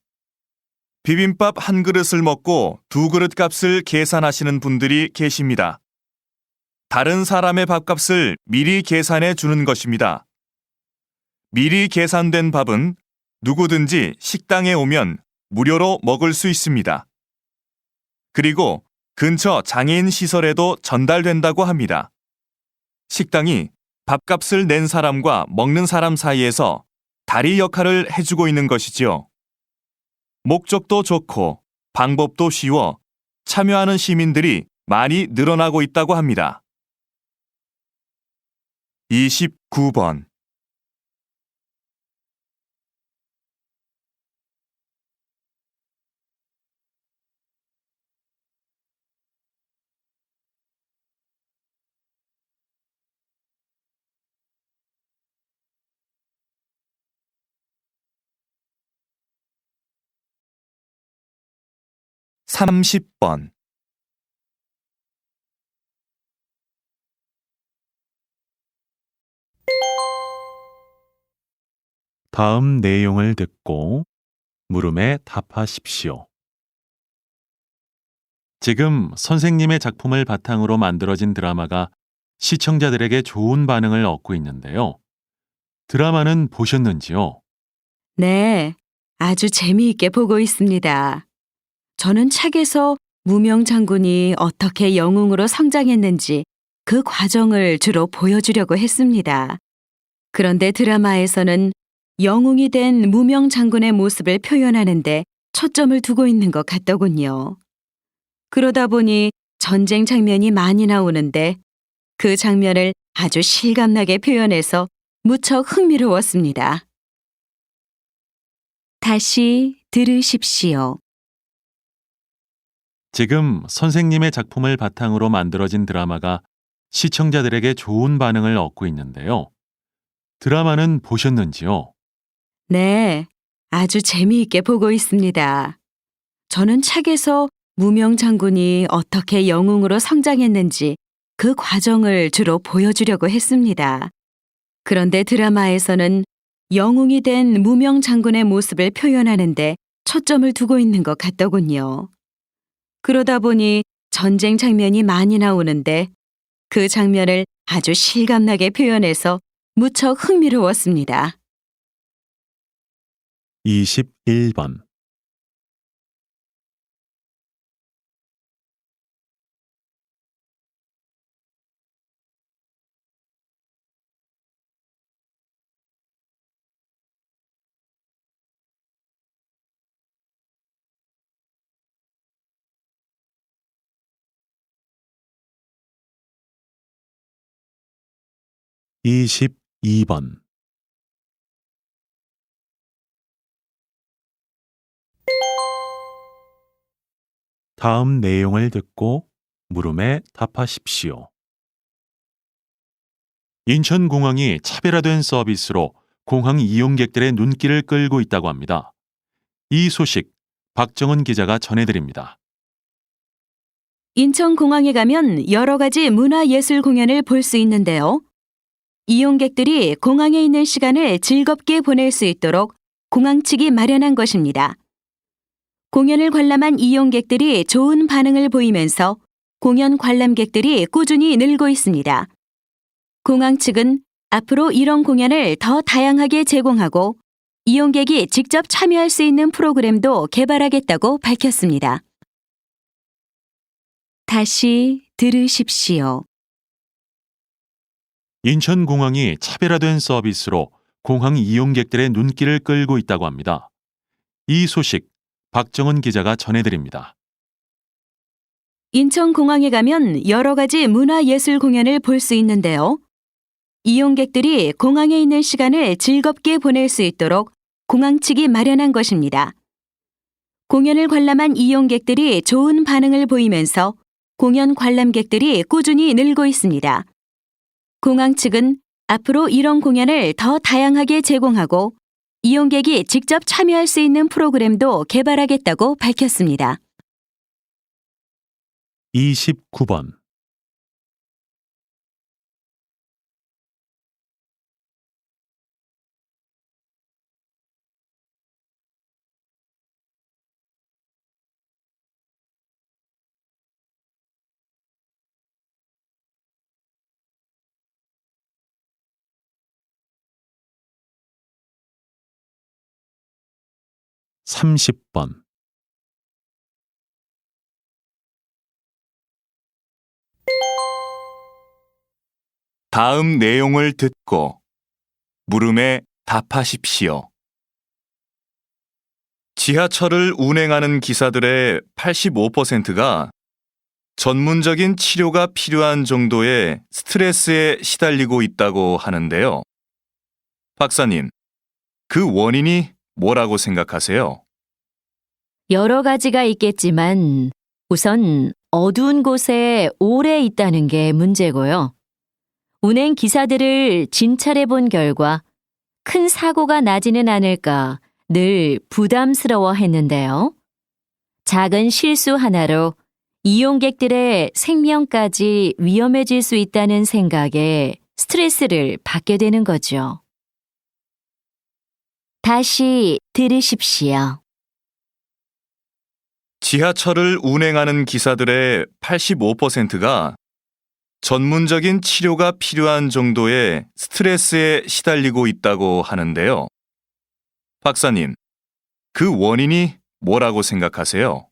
비빔밥 한 그릇을 먹고 두 그릇 값을 계산하시는 분들이 계십니다. 다른 사람의 밥값을 미리 계산해 주는 것입니다. 미리 계산된 밥은 누구든지 식당에 오면 무료로 먹을 수 있습니다. 그리고 근처 장애인 시설에도 전달된다고 합니다. 식당이 밥값을 낸 사람과 먹는 사람 사이에서 다리 역할을 해주고 있는 것이지요. 목적도 좋고 방법도 쉬워 참여하는 시민들이 많이 늘어나고 있다고 합니다. 29번30번 다음 내용을 듣고 물음에 답하십시오. 지금 선생님의 작품을 바탕으로 만들어진 드라마가 시청자들에게 좋은 반응을 얻고 있는데요. 드라마는 보셨는지요? 네, 아주 재미있게 보고 있습니다. 저는 책에서 무명 장군이 어떻게 영웅으로 성장했는지 그 과정을 주로 보여주려고 했습니다. 그런데 드라마에서는 영웅이 된 무명 장군의 모습을 표현하는데 초점을 두고 있는 것 같더군요. 그러다 보니 전쟁 장면이 많이 나오는데 그 장면을 아주 실감나게 표현해서 무척 흥미로웠습니다. 다시 들으십시오. 지금 선생님의 작품을 바탕으로 만들어진 드라마가 시청자들에게 좋은 반응을 얻고 있는데요. 드라마는 보셨는지요? 네, 아주 재미있게 보고 있습니다. 저는 책에서 무명 장군이 어떻게 영웅으로 성장했는지 그 과정을 주로 보여주려고 했습니다. 그런데 드라마에서는 영웅이 된 무명 장군의 모습을 표현하는데 초점을 두고 있는 것 같더군요. 그러다 보니 전쟁 장면이 많이 나오는데 그 장면을 아주 실감나게 표현해서 무척 흥미로웠습니다. 21번 (22번) 다음 내용을 듣고 물음에 답하십시오. 인천공항이 차별화된 서비스로 공항 이용객들의 눈길을 끌고 있다고 합니다. 이 소식 박정은 기자가 전해드립니다. 인천공항에 가면 여러 가지 문화예술 공연을 볼 수 있는데요. 이용객들이 공항에 있는 시간을 즐겁게 보낼 수 있도록 공항 측이 마련한 것입니다. 공연을 관람한 이용객들이 좋은 반응을 보이면서 공연 관람객들이 꾸준히 늘고 있습니다. 공항 측은 앞으로 이런 공연을 더 다양하게 제공하고 이용객이 직접 참여할 수 있는 프로그램도 개발하겠다고 밝혔습니다. 다시 들으십시오. 인천공항이 차별화된 서비스로 공항 이용객들의 눈길을 끌고 있다고 합니다. 이 소식 박정은 기자가 전해드립니다. 인천공항에 가면 여러 가지 문화예술 공연을 볼 수 있는데요. 이용객들이 공항에 있는 시간을 즐겁게 보낼 수 있도록 공항 측이 마련한 것입니다. 공연을 관람한 이용객들이 좋은 반응을 보이면서 공연 관람객들이 꾸준히 늘고 있습니다. 공항 측은 앞으로 이런 공연을 더 다양하게 제공하고 이용객이 직접 참여할 수 있는 프로그램도 개발하겠다고 밝혔습니다. 29번 30번. 다음 내용을 듣고 물음에 답하십시오. 지하철을 운행하는 기사들의 85%가 전문적인 치료가 필요한 정도의 스트레스에 시달리고 있다고 하는데요. 박사님, 그 원인이 뭐라고 생각하세요? 여러 가지가 있겠지만 우선 어두운 곳에 오래 있다는 게 문제고요. 운행 기사들을 진찰해 본 결과 큰 사고가 나지는 않을까 늘 부담스러워 했는데요. 작은 실수 하나로 이용객들의 생명까지 위험해질 수 있다는 생각에 스트레스를 받게 되는 거죠. 다시 들으십시오. 지하철을 운행하는 기사들의 85%가 전문적인 치료가 필요한 정도의 스트레스에 시달리고 있다고 하는데요. 박사님, 그 원인이 뭐라고 생각하세요?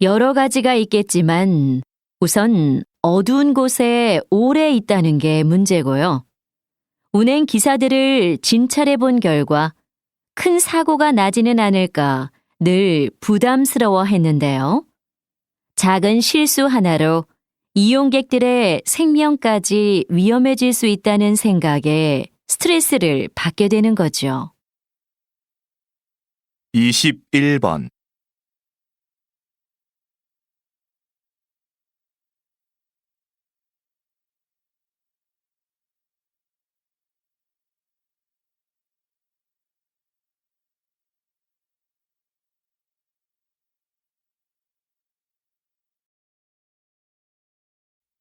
여러 가지가 있겠지만 우선 어두운 곳에 오래 있다는 게 문제고요. 운행 기사들을 진찰해 본 결과 큰 사고가 나지는 않을까 늘 부담스러워 했는데요. 작은 실수 하나로 이용객들의 생명까지 위험해질 수 있다는 생각에 스트레스를 받게 되는 거죠. 21번.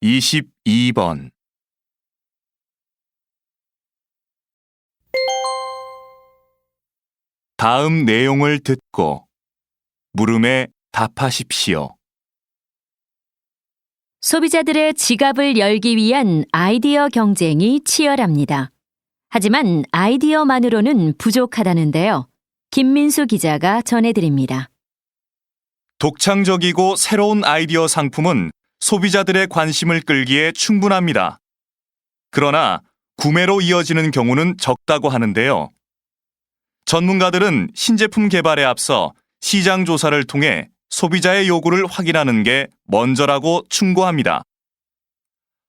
(22번) 다음 내용을 듣고 물음에 답하십시오. 소비자들의 지갑을 열기 위한 아이디어 경쟁이 치열합니다. 하지만 아이디어만으로는 부족하다는데요. 김민수 기자가 전해드립니다. 독창적이고 새로운 아이디어 상품은 소비자들의 관심을 끌기에 충분합니다. 그러나 구매로 이어지는 경우는 적다고 하는데요. 전문가들은 신제품 개발에 앞서 시장 조사를 통해 소비자의 요구를 확인하는 게 먼저라고 충고합니다.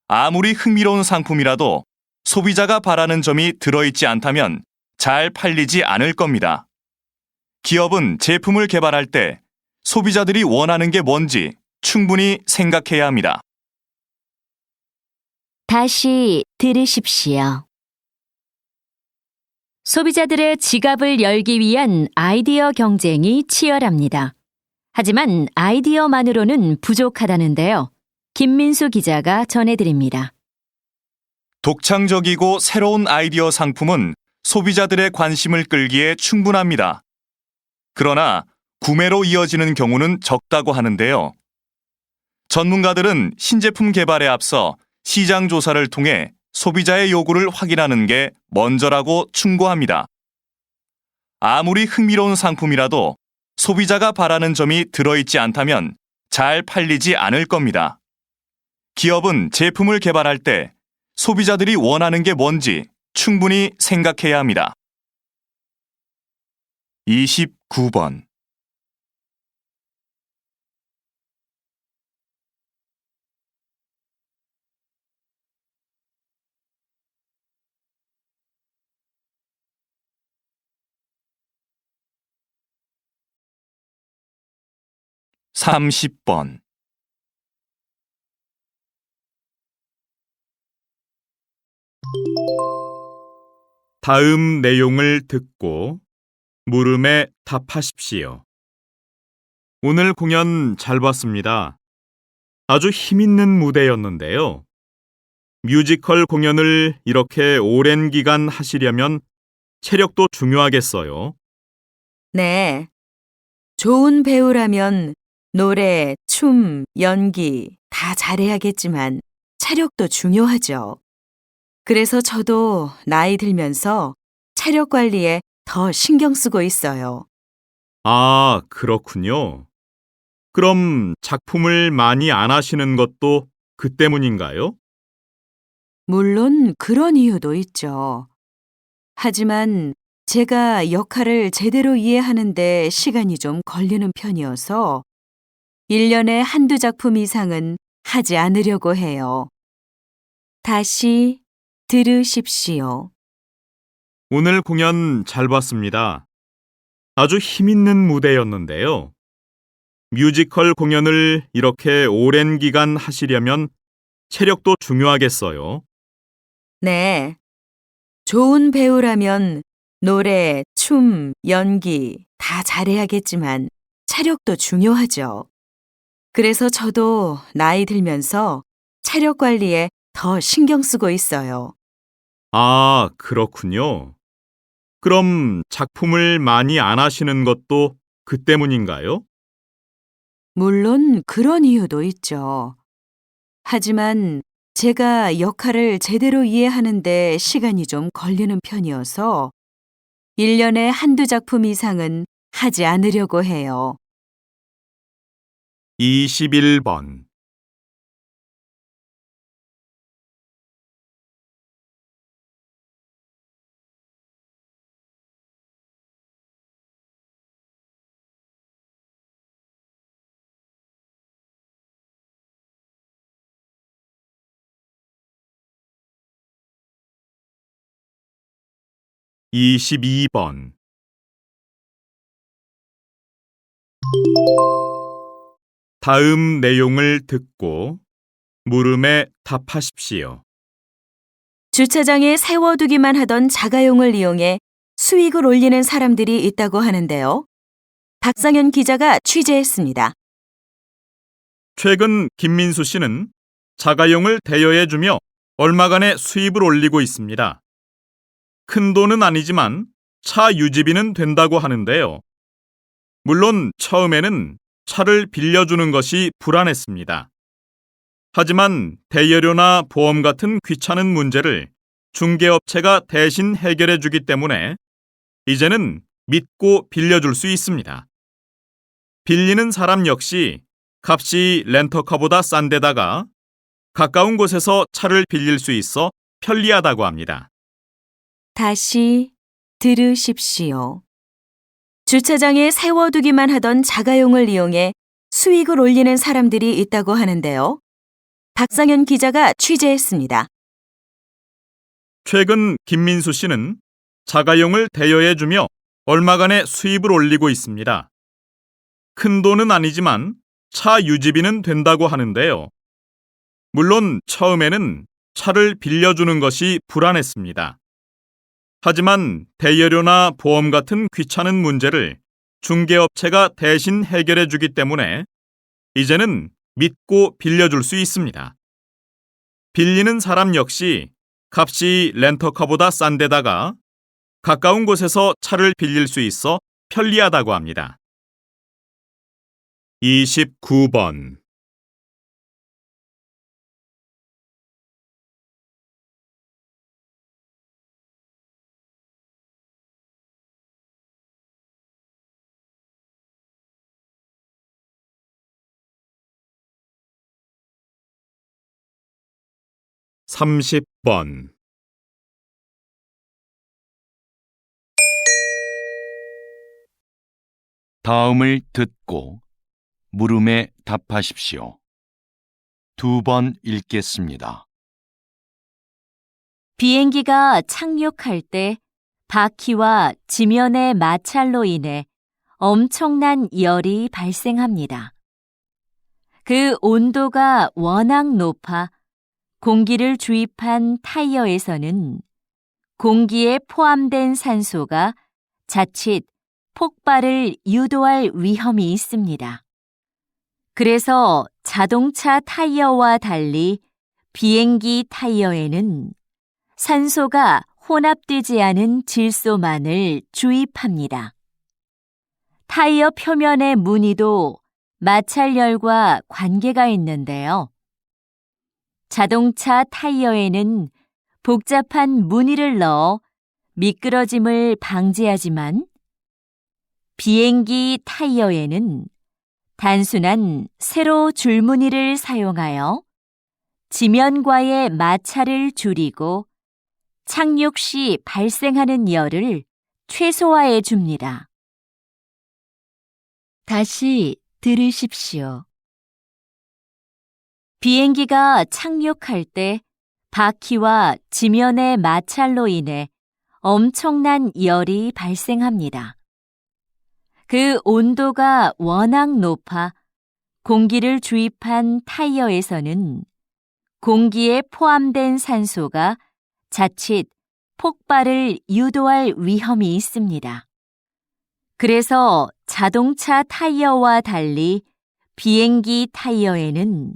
아무리 흥미로운 상품이라도 소비자가 바라는 점이 들어있지 않다면 잘 팔리지 않을 겁니다. 기업은 제품을 개발할 때 소비자들이 원하는 게 뭔지 충분히 생각해야 합니다. 다시 들으십시오. 소비자들의 지갑을 열기 위한 아이디어 경쟁이 치열합니다. 하지만 아이디어만으로는 부족하다는데요. 김민수 기자가 전해드립니다. 독창적이고 새로운 아이디어 상품은 소비자들의 관심을 끌기에 충분합니다. 그러나 구매로 이어지는 경우는 적다고 하는데요. 전문가들은 신제품 개발에 앞서 시장 조사를 통해 소비자의 요구를 확인하는 게 먼저라고 충고합니다. 아무리 흥미로운 상품이라도 소비자가 바라는 점이 들어있지 않다면 잘 팔리지 않을 겁니다. 기업은 제품을 개발할 때 소비자들이 원하는 게 뭔지 충분히 생각해야 합니다. 29번. (30번) 다음 내용을 듣고 물음에 답하십시오. 오늘 공연 잘 봤습니다. 아주 힘있는 무대였는데요. 뮤지컬 공연을 이렇게 오랜 기간 하시려면 체력도 중요하겠어요. 네. 좋은 배우라면 노래, 춤, 연기 다 잘해야겠지만 체력도 중요하죠. 그래서 저도 나이 들면서 체력 관리에 더 신경 쓰고 있어요. 아, 그렇군요. 그럼 작품을 많이 안 하시는 것도 그 때문인가요? 물론 그런 이유도 있죠. 하지만 제가 역할을 제대로 이해하는데 시간이 좀 걸리는 편이어서 1년에 한두 작품 이상은 하지 않으려고 해요. 다시 들으십시오. 오늘 공연 잘 봤습니다. 아주 힘있는 무대였는데요. 뮤지컬 공연을 이렇게 오랜 기간 하시려면 체력도 중요하겠어요. 네. 좋은 배우라면 노래, 춤, 연기 다 잘해야겠지만 체력도 중요하죠. 그래서 저도 나이 들면서 체력 관리에 더 신경 쓰고 있어요. 아, 그렇군요. 그럼 작품을 많이 안 하시는 것도 그 때문인가요? 물론 그런 이유도 있죠. 하지만 제가 역할을 제대로 이해하는데 시간이 좀 걸리는 편이어서 1년에 한두 작품 이상은 하지 않으려고 해요. 21번. 이십이 번. 다음 내용을 듣고 물음에 답하십시오. 주차장에 세워두기만 하던 자가용을 이용해 수익을 올리는 사람들이 있다고 하는데요. 박상현 기자가 취재했습니다. 최근 김민수 씨는 자가용을 대여해주며 얼마간의 수입을 올리고 있습니다. 큰 돈은 아니지만 차 유지비는 된다고 하는데요. 물론 처음에는 차를 빌려주는 것이 불안했습니다. 하지만 대여료나 보험 같은 귀찮은 문제를 중개업체가 대신 해결해주기 때문에 이제는 믿고 빌려줄 수 있습니다. 빌리는 사람 역시 값이 렌터카보다 싼 데다가 가까운 곳에서 차를 빌릴 수 있어 편리하다고 합니다. 다시 들으십시오. 주차장에 세워두기만 하던 자가용을 이용해 수익을 올리는 사람들이 있다고 하는데요. 박상현 기자가 취재했습니다. 최근 김민수 씨는 자가용을 대여해주며 얼마간의 수입을 올리고 있습니다. 큰 돈은 아니지만 차 유지비는 된다고 하는데요. 물론 처음에는 차를 빌려주는 것이 불안했습니다. 하지만 대여료나 보험 같은 귀찮은 문제를 중개업체가 대신 해결해주기 때문에 이제는 믿고 빌려줄 수 있습니다. 빌리는 사람 역시 값이 렌터카보다 싼 데다가 가까운 곳에서 차를 빌릴 수 있어 편리하다고 합니다. 29번. 삼십 번. 다음을 듣고 물음에 답하십시오. 2번 읽겠습니다. 비행기가 착륙할 때 바퀴와 지면의 마찰로 인해 엄청난 열이 발생합니다. 그 온도가 워낙 높아 공기를 주입한 타이어에서는 공기에 포함된 산소가 자칫 폭발을 유도할 위험이 있습니다. 그래서 자동차 타이어와 달리 비행기 타이어에는 산소가 혼합되지 않은 질소만을 주입합니다. 타이어 표면의 무늬도 마찰열과 관계가 있는데요. 자동차 타이어에는 복잡한 무늬를 넣어 미끄러짐을 방지하지만 비행기 타이어에는 단순한 세로 줄무늬를 사용하여 지면과의 마찰을 줄이고 착륙 시 발생하는 열을 최소화해 줍니다. 다시 들으십시오. 비행기가 착륙할 때 바퀴와 지면의 마찰로 인해 엄청난 열이 발생합니다. 그 온도가 워낙 높아 공기를 주입한 타이어에서는 공기에 포함된 산소가 자칫 폭발을 유도할 위험이 있습니다. 그래서 자동차 타이어와 달리 비행기 타이어에는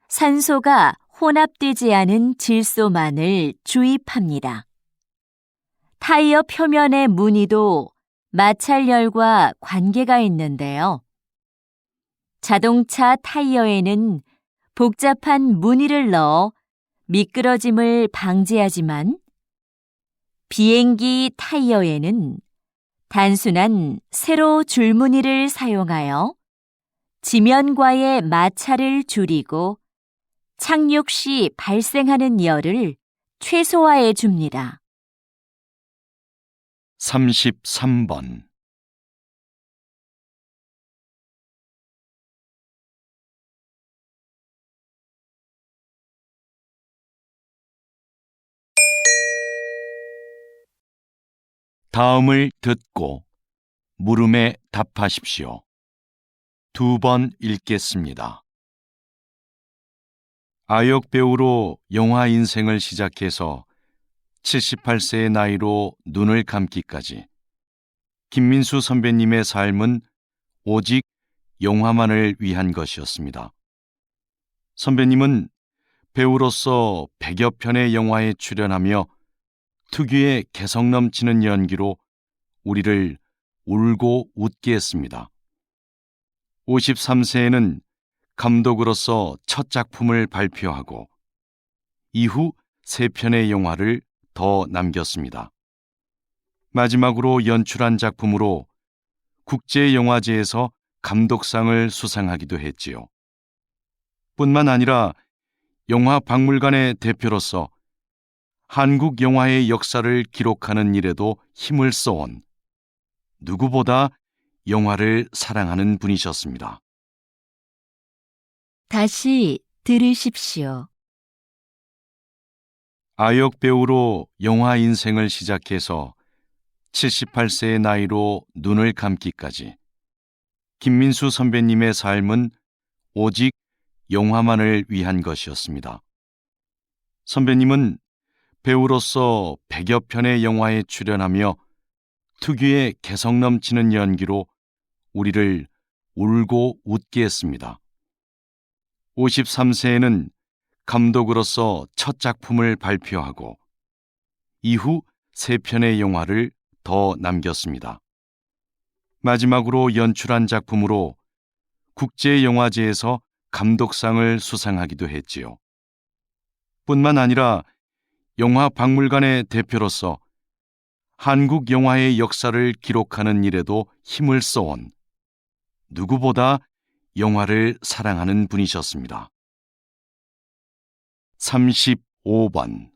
산소가 혼합되지 않은 질소만을 주입합니다. 타이어 표면의 무늬도 마찰열과 관계가 있는데요. 자동차 타이어에는 복잡한 무늬를 넣어 미끄러짐을 방지하지만 비행기 타이어에는 단순한 세로 줄무늬를 사용하여 지면과의 마찰을 줄이고 착륙 시 발생하는 열을 최소화해 줍니다. 33번 다음을 듣고 물음에 답하십시오. 2번 읽겠습니다. 아역 배우로 영화 인생을 시작해서 78세의 나이로 눈을 감기까지 김민수 선배님의 삶은 오직 영화만을 위한 것이었습니다. 선배님은 배우로서 100여 편의 영화에 출연하며 특유의 개성 넘치는 연기로 우리를 울고 웃게 했습니다. 53세에는 감독으로서 첫 작품을 발표하고 이후 3편의 영화를 더 남겼습니다. 마지막으로 연출한 작품으로 국제영화제에서 감독상을 수상하기도 했지요. 뿐만 아니라 영화박물관의 대표로서 한국 영화의 역사를 기록하는 일에도 힘을 써온 누구보다 영화를 사랑하는 분이셨습니다. 다시 들으십시오. 아역 배우로 영화 인생을 시작해서 78세의 나이로 눈을 감기까지 김민수 선배님의 삶은 오직 영화만을 위한 것이었습니다. 선배님은 배우로서 100여 편의 영화에 출연하며 특유의 개성 넘치는 연기로 우리를 울고 웃게 했습니다. 53세에는 감독으로서 첫 작품을 발표하고 이후 3편의 영화를 더 남겼습니다. 마지막으로 연출한 작품으로 국제영화제에서 감독상을 수상하기도 했지요. 뿐만 아니라 영화박물관의 대표로서 한국 영화의 역사를 기록하는 일에도 힘을 써온 누구보다 영화를 사랑하는 분이셨습니다. 35번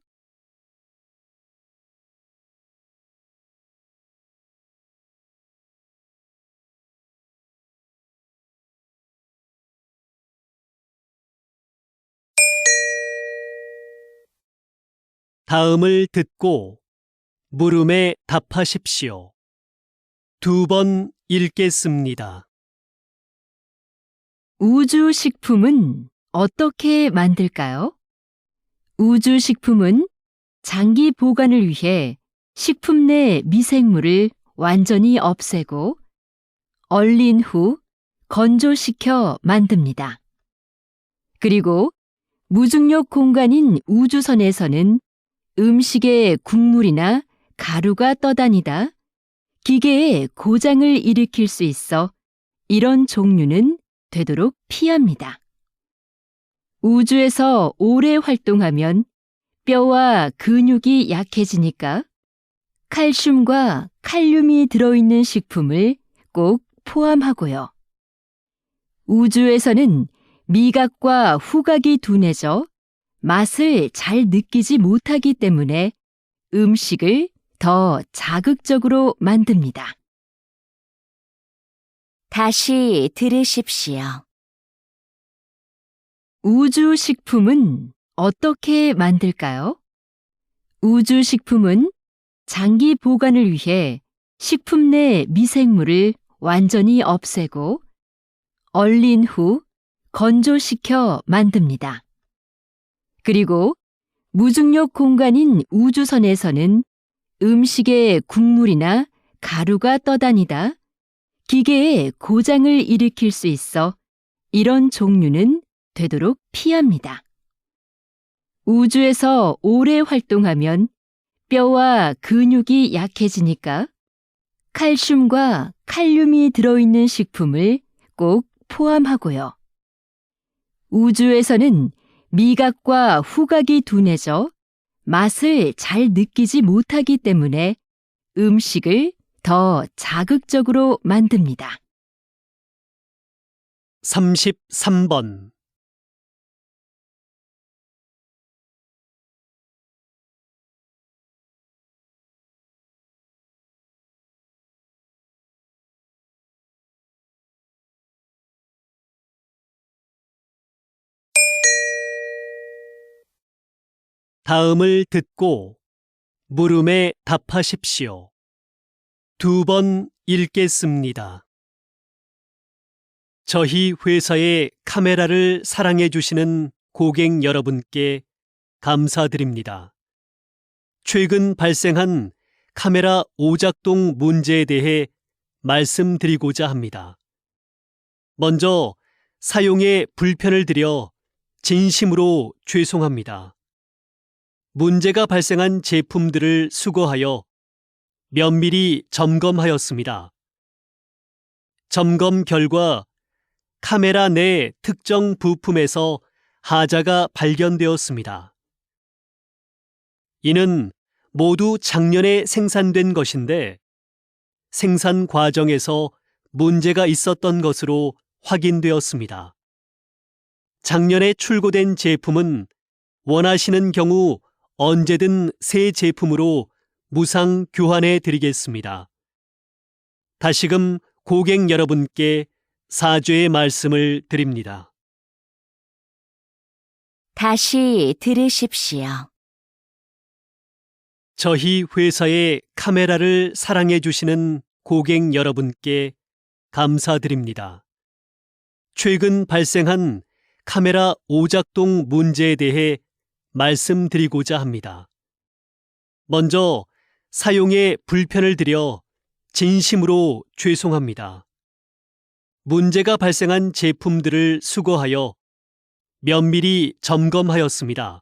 다음을 듣고 물음에 답하십시오. 2번 읽겠습니다. 우주식품은 어떻게 만들까요? 우주식품은 장기 보관을 위해 식품 내 미생물을 완전히 없애고 얼린 후 건조시켜 만듭니다. 그리고 무중력 공간인 우주선에서는 음식에 국물이나 가루가 떠다니다 기계에 고장을 일으킬 수 있어 이런 종류는 되도록 피합니다. 우주에서 오래 활동하면 뼈와 근육이 약해지니까 칼슘과 칼륨이 들어있는 식품을 꼭 포함하고요. 우주에서는 미각과 후각이 둔해져 맛을 잘 느끼지 못하기 때문에 음식을 더 자극적으로 만듭니다. 다시 들으십시오. 우주식품은 어떻게 만들까요? 우주식품은 장기 보관을 위해 식품 내 미생물을 완전히 없애고 얼린 후 건조시켜 만듭니다. 그리고 무중력 공간인 우주선에서는 음식에 국물이나 가루가 떠다니다 기계에 고장을 일으킬 수 있어 이런 종류는 되도록 피합니다. 우주에서 오래 활동하면 뼈와 근육이 약해지니까 칼슘과 칼륨이 들어있는 식품을 꼭 포함하고요. 우주에서는 미각과 후각이 둔해져 맛을 잘 느끼지 못하기 때문에 음식을 더 자극적으로 만듭니다. 33번 다음을 듣고 물음에 답하십시오. 2번 읽겠습니다. 저희 회사의 카메라를 사랑해 주시는 고객 여러분께 감사드립니다. 최근 발생한 카메라 오작동 문제에 대해 말씀드리고자 합니다. 먼저 사용에 불편을 드려 진심으로 죄송합니다. 문제가 발생한 제품들을 수거하여 면밀히 점검하였습니다. 점검 결과 카메라 내 특정 부품에서 하자가 발견되었습니다. 이는 모두 작년에 생산된 것인데 생산 과정에서 문제가 있었던 것으로 확인되었습니다. 작년에 출고된 제품은 원하시는 경우 언제든 새 제품으로 무상 교환해 드리겠습니다. 다시금 고객 여러분께 사죄의 말씀을 드립니다. 다시 들으십시오. 저희 회사의 카메라를 사랑해 주시는 고객 여러분께 감사드립니다. 최근 발생한 카메라 오작동 문제에 대해 말씀드리고자 합니다. 먼저 사용에 불편을 드려 진심으로 죄송합니다. 문제가 발생한 제품들을 수거하여 면밀히 점검하였습니다.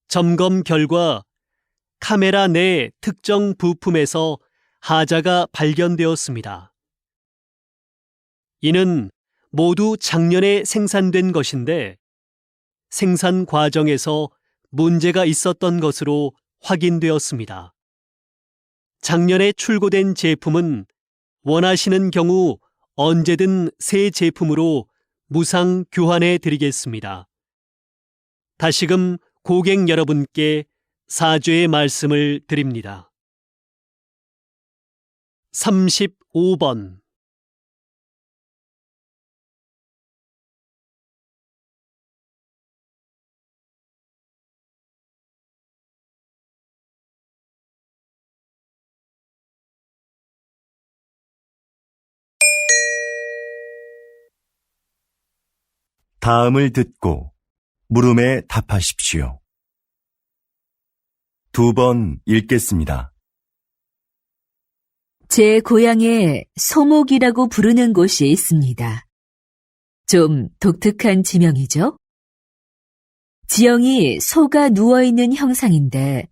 점검 결과 카메라 내 특정 부품에서 하자가 발견되었습니다. 이는 모두 작년에 생산된 것인데 생산 과정에서 문제가 있었던 것으로 확인되었습니다. 작년에 출고된 제품은 원하시는 경우 언제든 새 제품으로 무상 교환해 드리겠습니다. 다시금 고객 여러분께 사죄의 말씀을 드립니다. 35번 다음을 듣고 물음에 답하십시오. 2번 읽겠습니다. 제 고향에 소목이라고 부르는 곳이 있습니다. 좀 독특한 지명이죠? 지형이 소가 누워있는 형상인데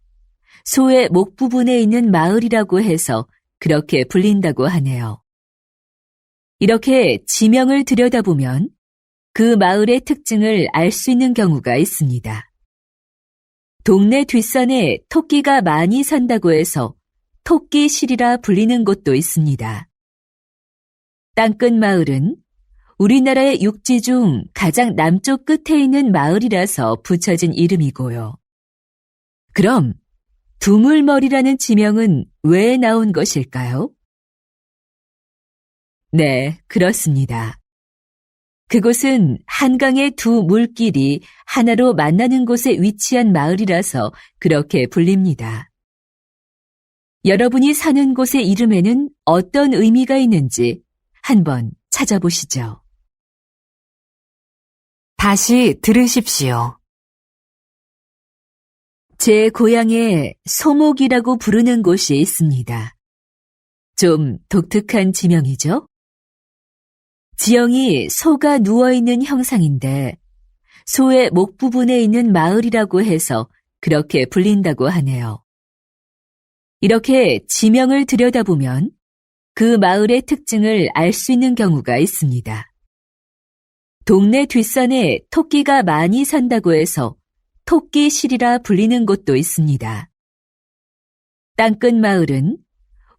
소의 목 부분에 있는 마을이라고 해서 그렇게 불린다고 하네요. 이렇게 지명을 들여다보면 그 마을의 특징을 알 수 있는 경우가 있습니다. 동네 뒷산에 토끼가 많이 산다고 해서 토끼실이라 불리는 곳도 있습니다. 땅끝 마을은 우리나라의 육지 중 가장 남쪽 끝에 있는 마을이라서 붙여진 이름이고요. 그럼 두물머리라는 지명은 왜 나온 것일까요? 네, 그렇습니다. 그곳은 한강의 두 물길이 하나로 만나는 곳에 위치한 마을이라서 그렇게 불립니다. 여러분이 사는 곳의 이름에는 어떤 의미가 있는지 한번 찾아보시죠. 다시 들으십시오. 제 고향에 소목이라고 부르는 곳이 있습니다. 좀 독특한 지명이죠? 지형이 소가 누워있는 형상인데 소의 목 부분에 있는 마을이라고 해서 그렇게 불린다고 하네요. 이렇게 지명을 들여다보면 그 마을의 특징을 알 수 있는 경우가 있습니다. 동네 뒷산에 토끼가 많이 산다고 해서 토끼실이라 불리는 곳도 있습니다. 땅끝 마을은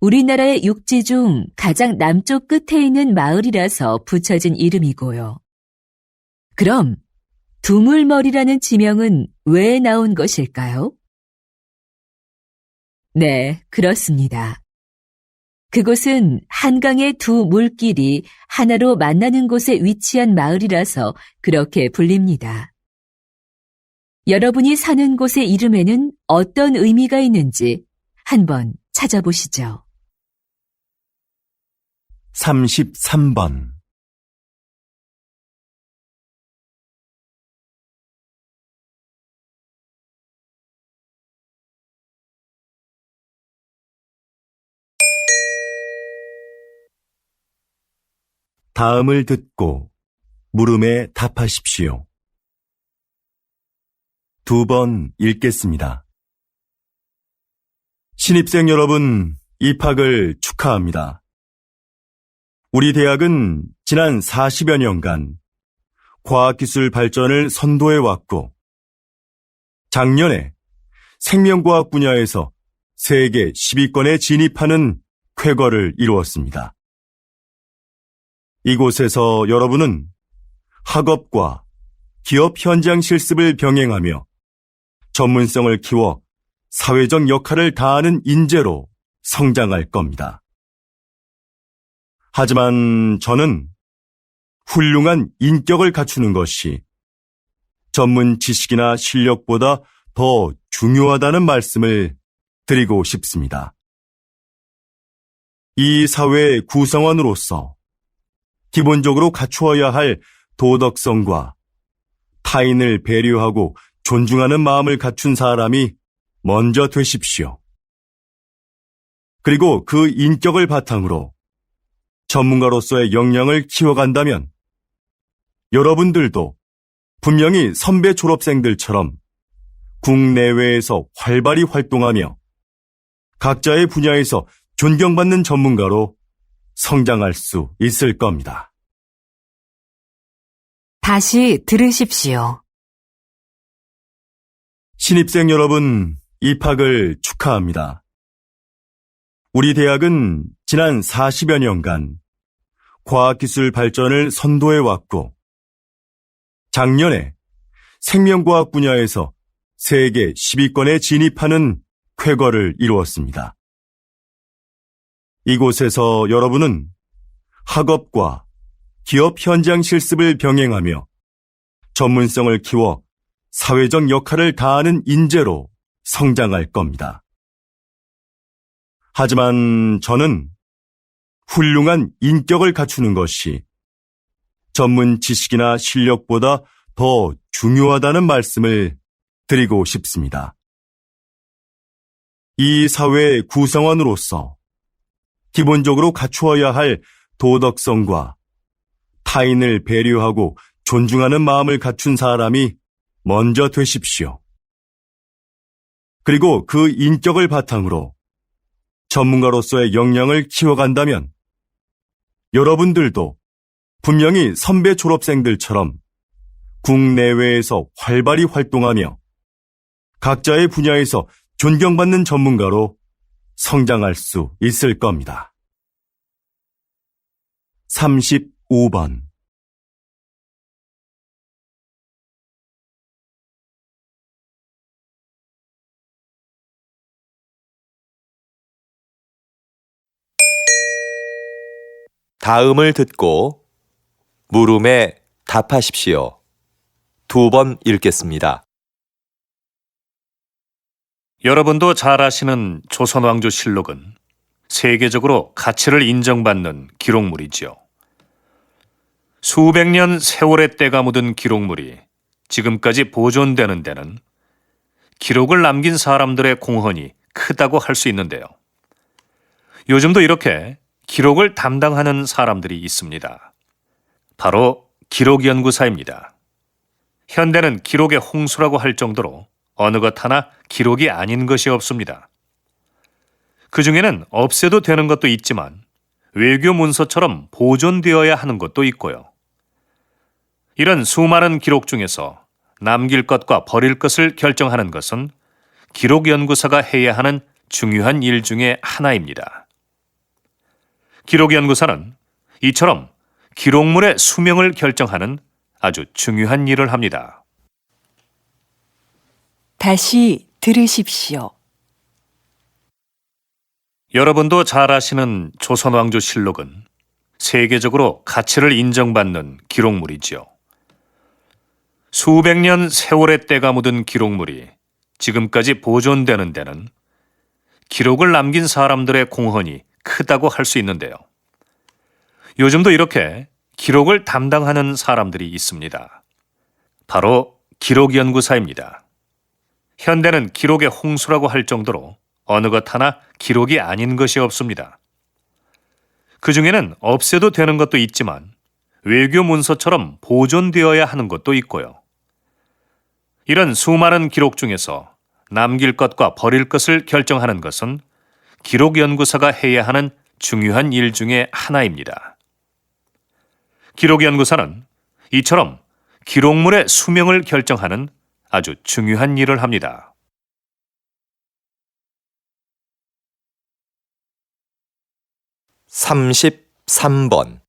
우리나라의 육지 중 가장 남쪽 끝에 있는 마을이라서 붙여진 이름이고요. 그럼 두물머리라는 지명은 왜 나온 것일까요? 네, 그렇습니다. 그곳은 한강의 두 물길이 하나로 만나는 곳에 위치한 마을이라서 그렇게 불립니다. 여러분이 사는 곳의 이름에는 어떤 의미가 있는지 한번 찾아보시죠. 33번 다음을 듣고 물음에 답하십시오. 2번 읽겠습니다. 신입생 여러분, 입학을 축하합니다. 우리 대학은 지난 40여 년간 과학기술 발전을 선도해왔고, 작년에 생명과학 분야에서 세계 10위권에 진입하는 쾌거를 이루었습니다. 이곳에서 여러분은 학업과 기업 현장 실습을 병행하며 전문성을 키워 사회적 역할을 다하는 인재로 성장할 겁니다. 하지만 저는 훌륭한 인격을 갖추는 것이 전문 지식이나 실력보다 더 중요하다는 말씀을 드리고 싶습니다. 이 사회의 구성원으로서 기본적으로 갖추어야 할 도덕성과 타인을 배려하고 존중하는 마음을 갖춘 사람이 먼저 되십시오. 그리고 그 인격을 바탕으로 전문가로서의 역량을 키워간다면 여러분들도 분명히 선배 졸업생들처럼 국내외에서 활발히 활동하며 각자의 분야에서 존경받는 전문가로 성장할 수 있을 겁니다. 다시 들으십시오. 신입생 여러분, 입학을 축하합니다. 우리 대학은 지난 40여 년간 과학기술 발전을 선도해왔고, 작년에 생명과학 분야에서 세계 10위권에 진입하는 쾌거를 이루었습니다. 이곳에서 여러분은 학업과 기업 현장 실습을 병행하며 전문성을 키워 사회적 역할을 다하는 인재로 성장할 겁니다. 하지만 저는 훌륭한 인격을 갖추는 것이 전문 지식이나 실력보다 더 중요하다는 말씀을 드리고 싶습니다. 이 사회의 구성원으로서 기본적으로 갖추어야 할 도덕성과 타인을 배려하고 존중하는 마음을 갖춘 사람이 먼저 되십시오. 그리고 그 인격을 바탕으로 전문가로서의 역량을 키워간다면 여러분들도 분명히 선배 졸업생들처럼 국내외에서 활발히 활동하며 각자의 분야에서 존경받는 전문가로 성장할 수 있을 겁니다. 35번. 다음을 듣고 물음에 답하십시오. 2번 읽겠습니다. 여러분도 잘 아시는 조선왕조실록은 세계적으로 가치를 인정받는 기록물이지요. 수백 년 세월의 때가 묻은 기록물이 지금까지 보존되는 데는 기록을 남긴 사람들의 공헌이 크다고 할 수 있는데요. 요즘도 이렇게 기록을 담당하는 사람들이 있습니다. 바로 기록연구사입니다. 현대는 기록의 홍수라고 할 정도로 어느 것 하나 기록이 아닌 것이 없습니다. 그 중에는 없애도 되는 것도 있지만 외교 문서처럼 보존되어야 하는 것도 있고요. 이런 수많은 기록 중에서 남길 것과 버릴 것을 결정하는 것은 기록연구사가 해야 하는 중요한 일 중에 하나입니다. 기록연구사는 이처럼 기록물의 수명을 결정하는 아주 중요한 일을 합니다. 다시 들으십시오. 여러분도 잘 아시는 조선왕조실록은 세계적으로 가치를 인정받는 기록물이지요. 수백 년 세월의 때가 묻은 기록물이 지금까지 보존되는 데는 기록을 남긴 사람들의 공헌이 크다고 할 수 있는데요. 요즘도 이렇게 기록을 담당하는 사람들이 있습니다. 바로 기록연구사입니다. 현대는 기록의 홍수라고 할 정도로 어느 것 하나 기록이 아닌 것이 없습니다. 그 중에는 없애도 되는 것도 있지만 외교 문서처럼 보존되어야 하는 것도 있고요. 이런 수많은 기록 중에서 남길 것과 버릴 것을 결정하는 것은 기록연구사가 해야 하는 중요한 일 중에 하나입니다. 기록연구사는 이처럼 기록물의 수명을 결정하는 아주 중요한 일을 합니다. (33번)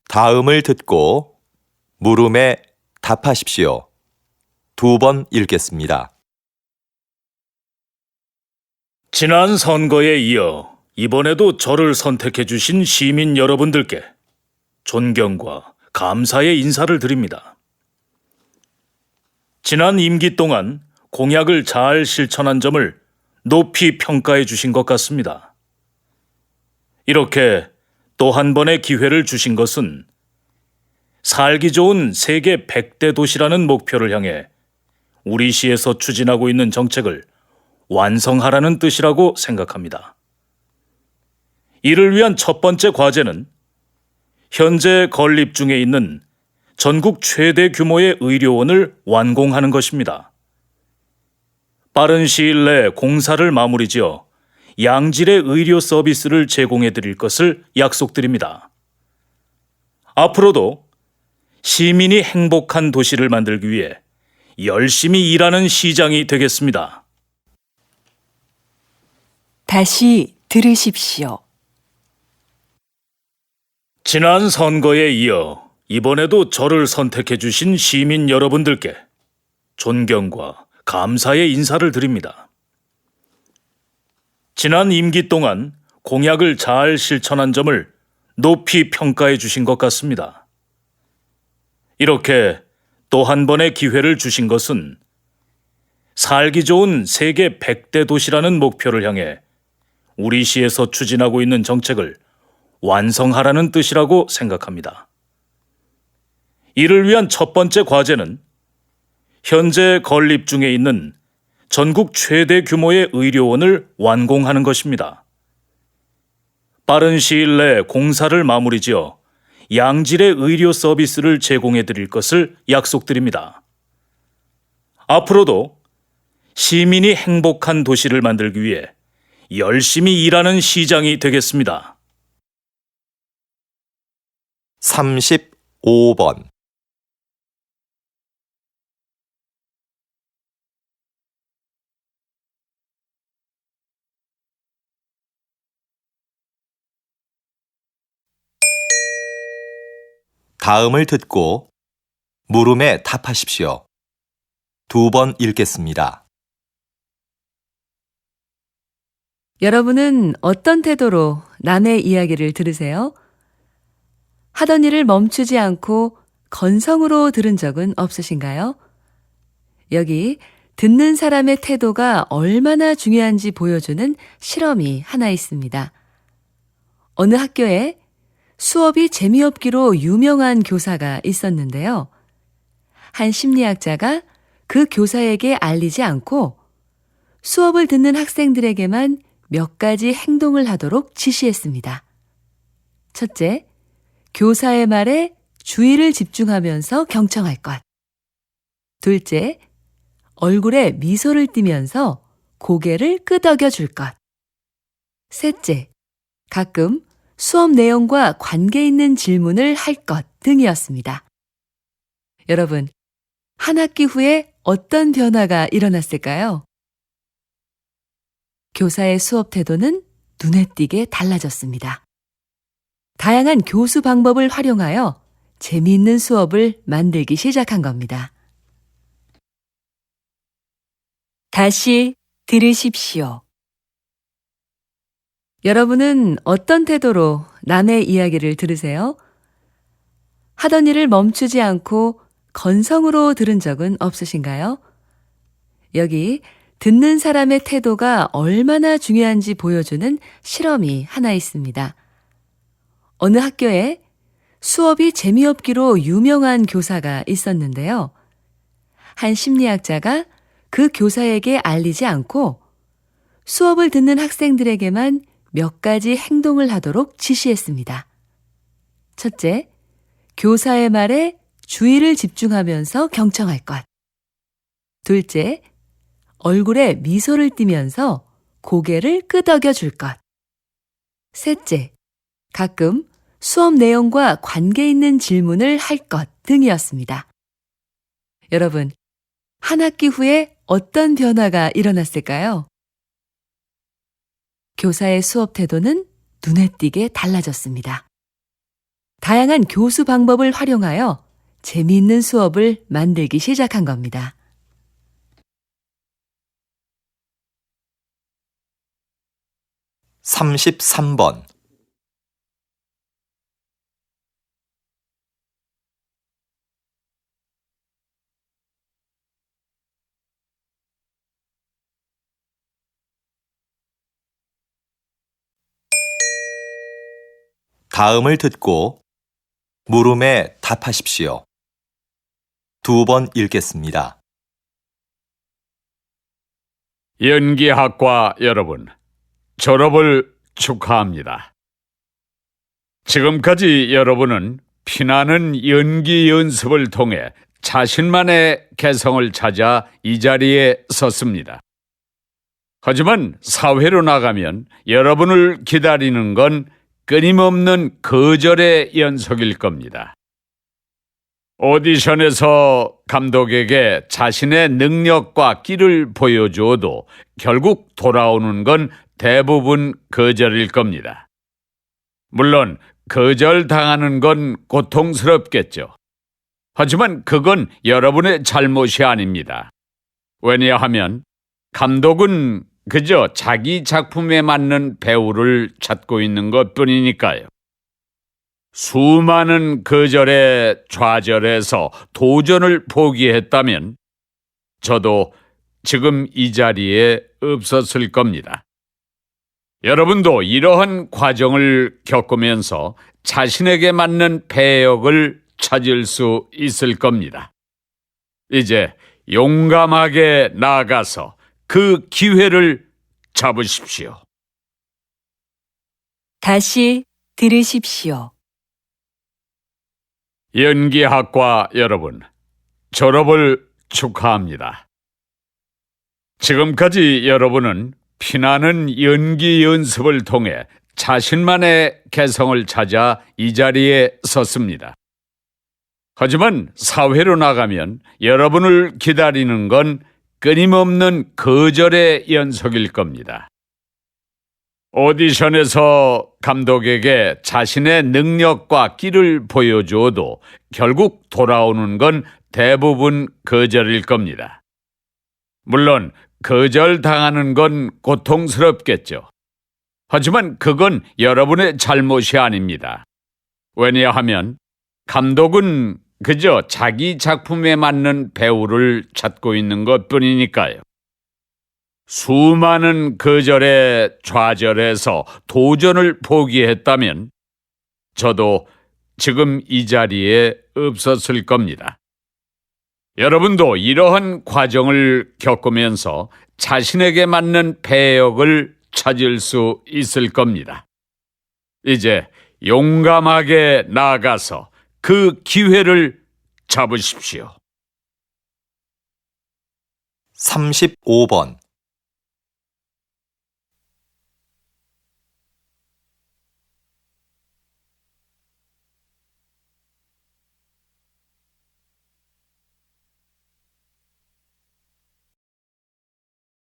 다음을 듣고 물음에 답하십시오. 2번 읽겠습니다. 지난 선거에 이어 이번에도 저를 선택해 주신 시민 여러분들께 존경과 감사의 인사를 드립니다. 지난 임기 동안 공약을 잘 실천한 점을 높이 평가해 주신 것 같습니다. 이렇게 또 한 번의 기회를 주신 것은 살기 좋은 세계 100대 도시라는 목표를 향해 우리 시에서 추진하고 있는 정책을 완성하라는 뜻이라고 생각합니다. 이를 위한 첫 번째 과제는 현재 건립 중에 있는 전국 최대 규모의 의료원을 완공하는 것입니다. 빠른 시일 내 공사를 마무리 지어 양질의 의료 서비스를 제공해 드릴 것을 약속드립니다. 앞으로도 시민이 행복한 도시를 만들기 위해 열심히 일하는 시장이 되겠습니다. 다시 들으십시오. 지난 선거에 이어 이번에도 저를 선택해 주신 시민 여러분들께 존경과 감사의 인사를 드립니다. 지난 임기 동안 공약을 잘 실천한 점을 높이 평가해 주신 것 같습니다. 이렇게 또 한 번의 기회를 주신 것은 살기 좋은 세계 100대 도시라는 목표를 향해 우리 시에서 추진하고 있는 정책을 완성하라는 뜻이라고 생각합니다. 이를 위한 첫 번째 과제는 현재 건립 중에 있는 전국 최대 규모의 의료원을 완공하는 것입니다. 빠른 시일 내 공사를 마무리 지어 양질의 의료 서비스를 제공해 드릴 것을 약속드립니다. 앞으로도 시민이 행복한 도시를 만들기 위해 열심히 일하는 시장이 되겠습니다. 35 5번, 다음을 듣고 물음에 답하십시오. 2번 읽겠습니다. 여러분은 어떤 태도로 남의 이야기를 들으세요? 하던 일을 멈추지 않고 건성으로 들은 적은 없으신가요? 여기 듣는 사람의 태도가 얼마나 중요한지 보여주는 실험이 하나 있습니다. 어느 학교에 수업이 재미없기로 유명한 교사가 있었는데요. 한 심리학자가 그 교사에게 알리지 않고 수업을 듣는 학생들에게만 몇 가지 행동을 하도록 지시했습니다. 첫째, 교사의 말에 주의를 집중하면서 경청할 것. 둘째, 얼굴에 미소를 띠면서 고개를 끄덕여 줄 것. 셋째, 가끔 수업 내용과 관계 있는 질문을 할 것 등이었습니다. 여러분, 한 학기 후에 어떤 변화가 일어났을까요? 교사의 수업 태도는 눈에 띄게 달라졌습니다. 다양한 교수 방법을 활용하여 재미있는 수업을 만들기 시작한 겁니다. 다시 들으십시오. 여러분은 어떤 태도로 남의 이야기를 들으세요? 하던 일을 멈추지 않고 건성으로 들은 적은 없으신가요? 여기 듣는 사람의 태도가 얼마나 중요한지 보여주는 실험이 하나 있습니다. 어느 학교에 수업이 재미없기로 유명한 교사가 있었는데요. 한 심리학자가 그 교사에게 알리지 않고 수업을 듣는 학생들에게만 몇 가지 행동을 하도록 지시했습니다. 첫째, 교사의 말에 주의를 집중하면서 경청할 것. 둘째, 얼굴에 미소를 띠면서 고개를 끄덕여 줄 것. 셋째, 가끔 수업 내용과 관계 있는 질문을 할 것 등이었습니다. 여러분, 한 학기 후에 어떤 변화가 일어났을까요? 교사의 수업 태도는 눈에 띄게 달라졌습니다. 다양한 교수 방법을 활용하여 재미있는 수업을 만들기 시작한 겁니다. (33번) 다음을 듣고 물음에 답하십시오. 2번 읽겠습니다. 연기학과 여러분, 졸업을 축하합니다. 지금까지 여러분은 피나는 연기 연습을 통해 자신만의 개성을 찾아 이 자리에 섰습니다. 하지만 사회로 나가면 여러분을 기다리는 건 끊임없는 거절의 연속일 겁니다. 오디션에서 감독에게 자신의 능력과 끼를 보여줘도 결국 돌아오는 건 대부분 거절일 겁니다. 물론 거절당하는 건 고통스럽겠죠. 하지만 그건 여러분의 잘못이 아닙니다. 왜냐하면 감독은 그저 자기 작품에 맞는 배우를 찾고 있는 것뿐이니까요. 수많은 거절에 좌절해서 도전을 포기했다면 저도 지금 이 자리에 없었을 겁니다. 여러분도 이러한 과정을 겪으면서 자신에게 맞는 배역을 찾을 수 있을 겁니다. 이제 용감하게 나아가서 그 기회를 잡으십시오. 다시 들으십시오. 연기학과 여러분, 졸업을 축하합니다. 지금까지 여러분은 피나는 연기 연습을 통해 자신만의 개성을 찾아 이 자리에 섰습니다. 하지만 사회로 나가면 여러분을 기다리는 건 끊임없는 거절의 연속일 겁니다. 오디션에서 감독에게 자신의 능력과 끼를 보여주어도 결국 돌아오는 건 대부분 거절일 겁니다. 물론 거절당하는 건 고통스럽겠죠. 하지만 그건 여러분의 잘못이 아닙니다. 왜냐하면 감독은 그저 자기 작품에 맞는 배우를 찾고 있는 것뿐이니까요. 수많은 거절에 좌절해서 도전을 포기했다면 저도 지금 이 자리에 없었을 겁니다. 여러분도 이러한 과정을 겪으면서 자신에게 맞는 배역을 찾을 수 있을 겁니다. 이제 용감하게 나아가서 그 기회를 잡으십시오. 35번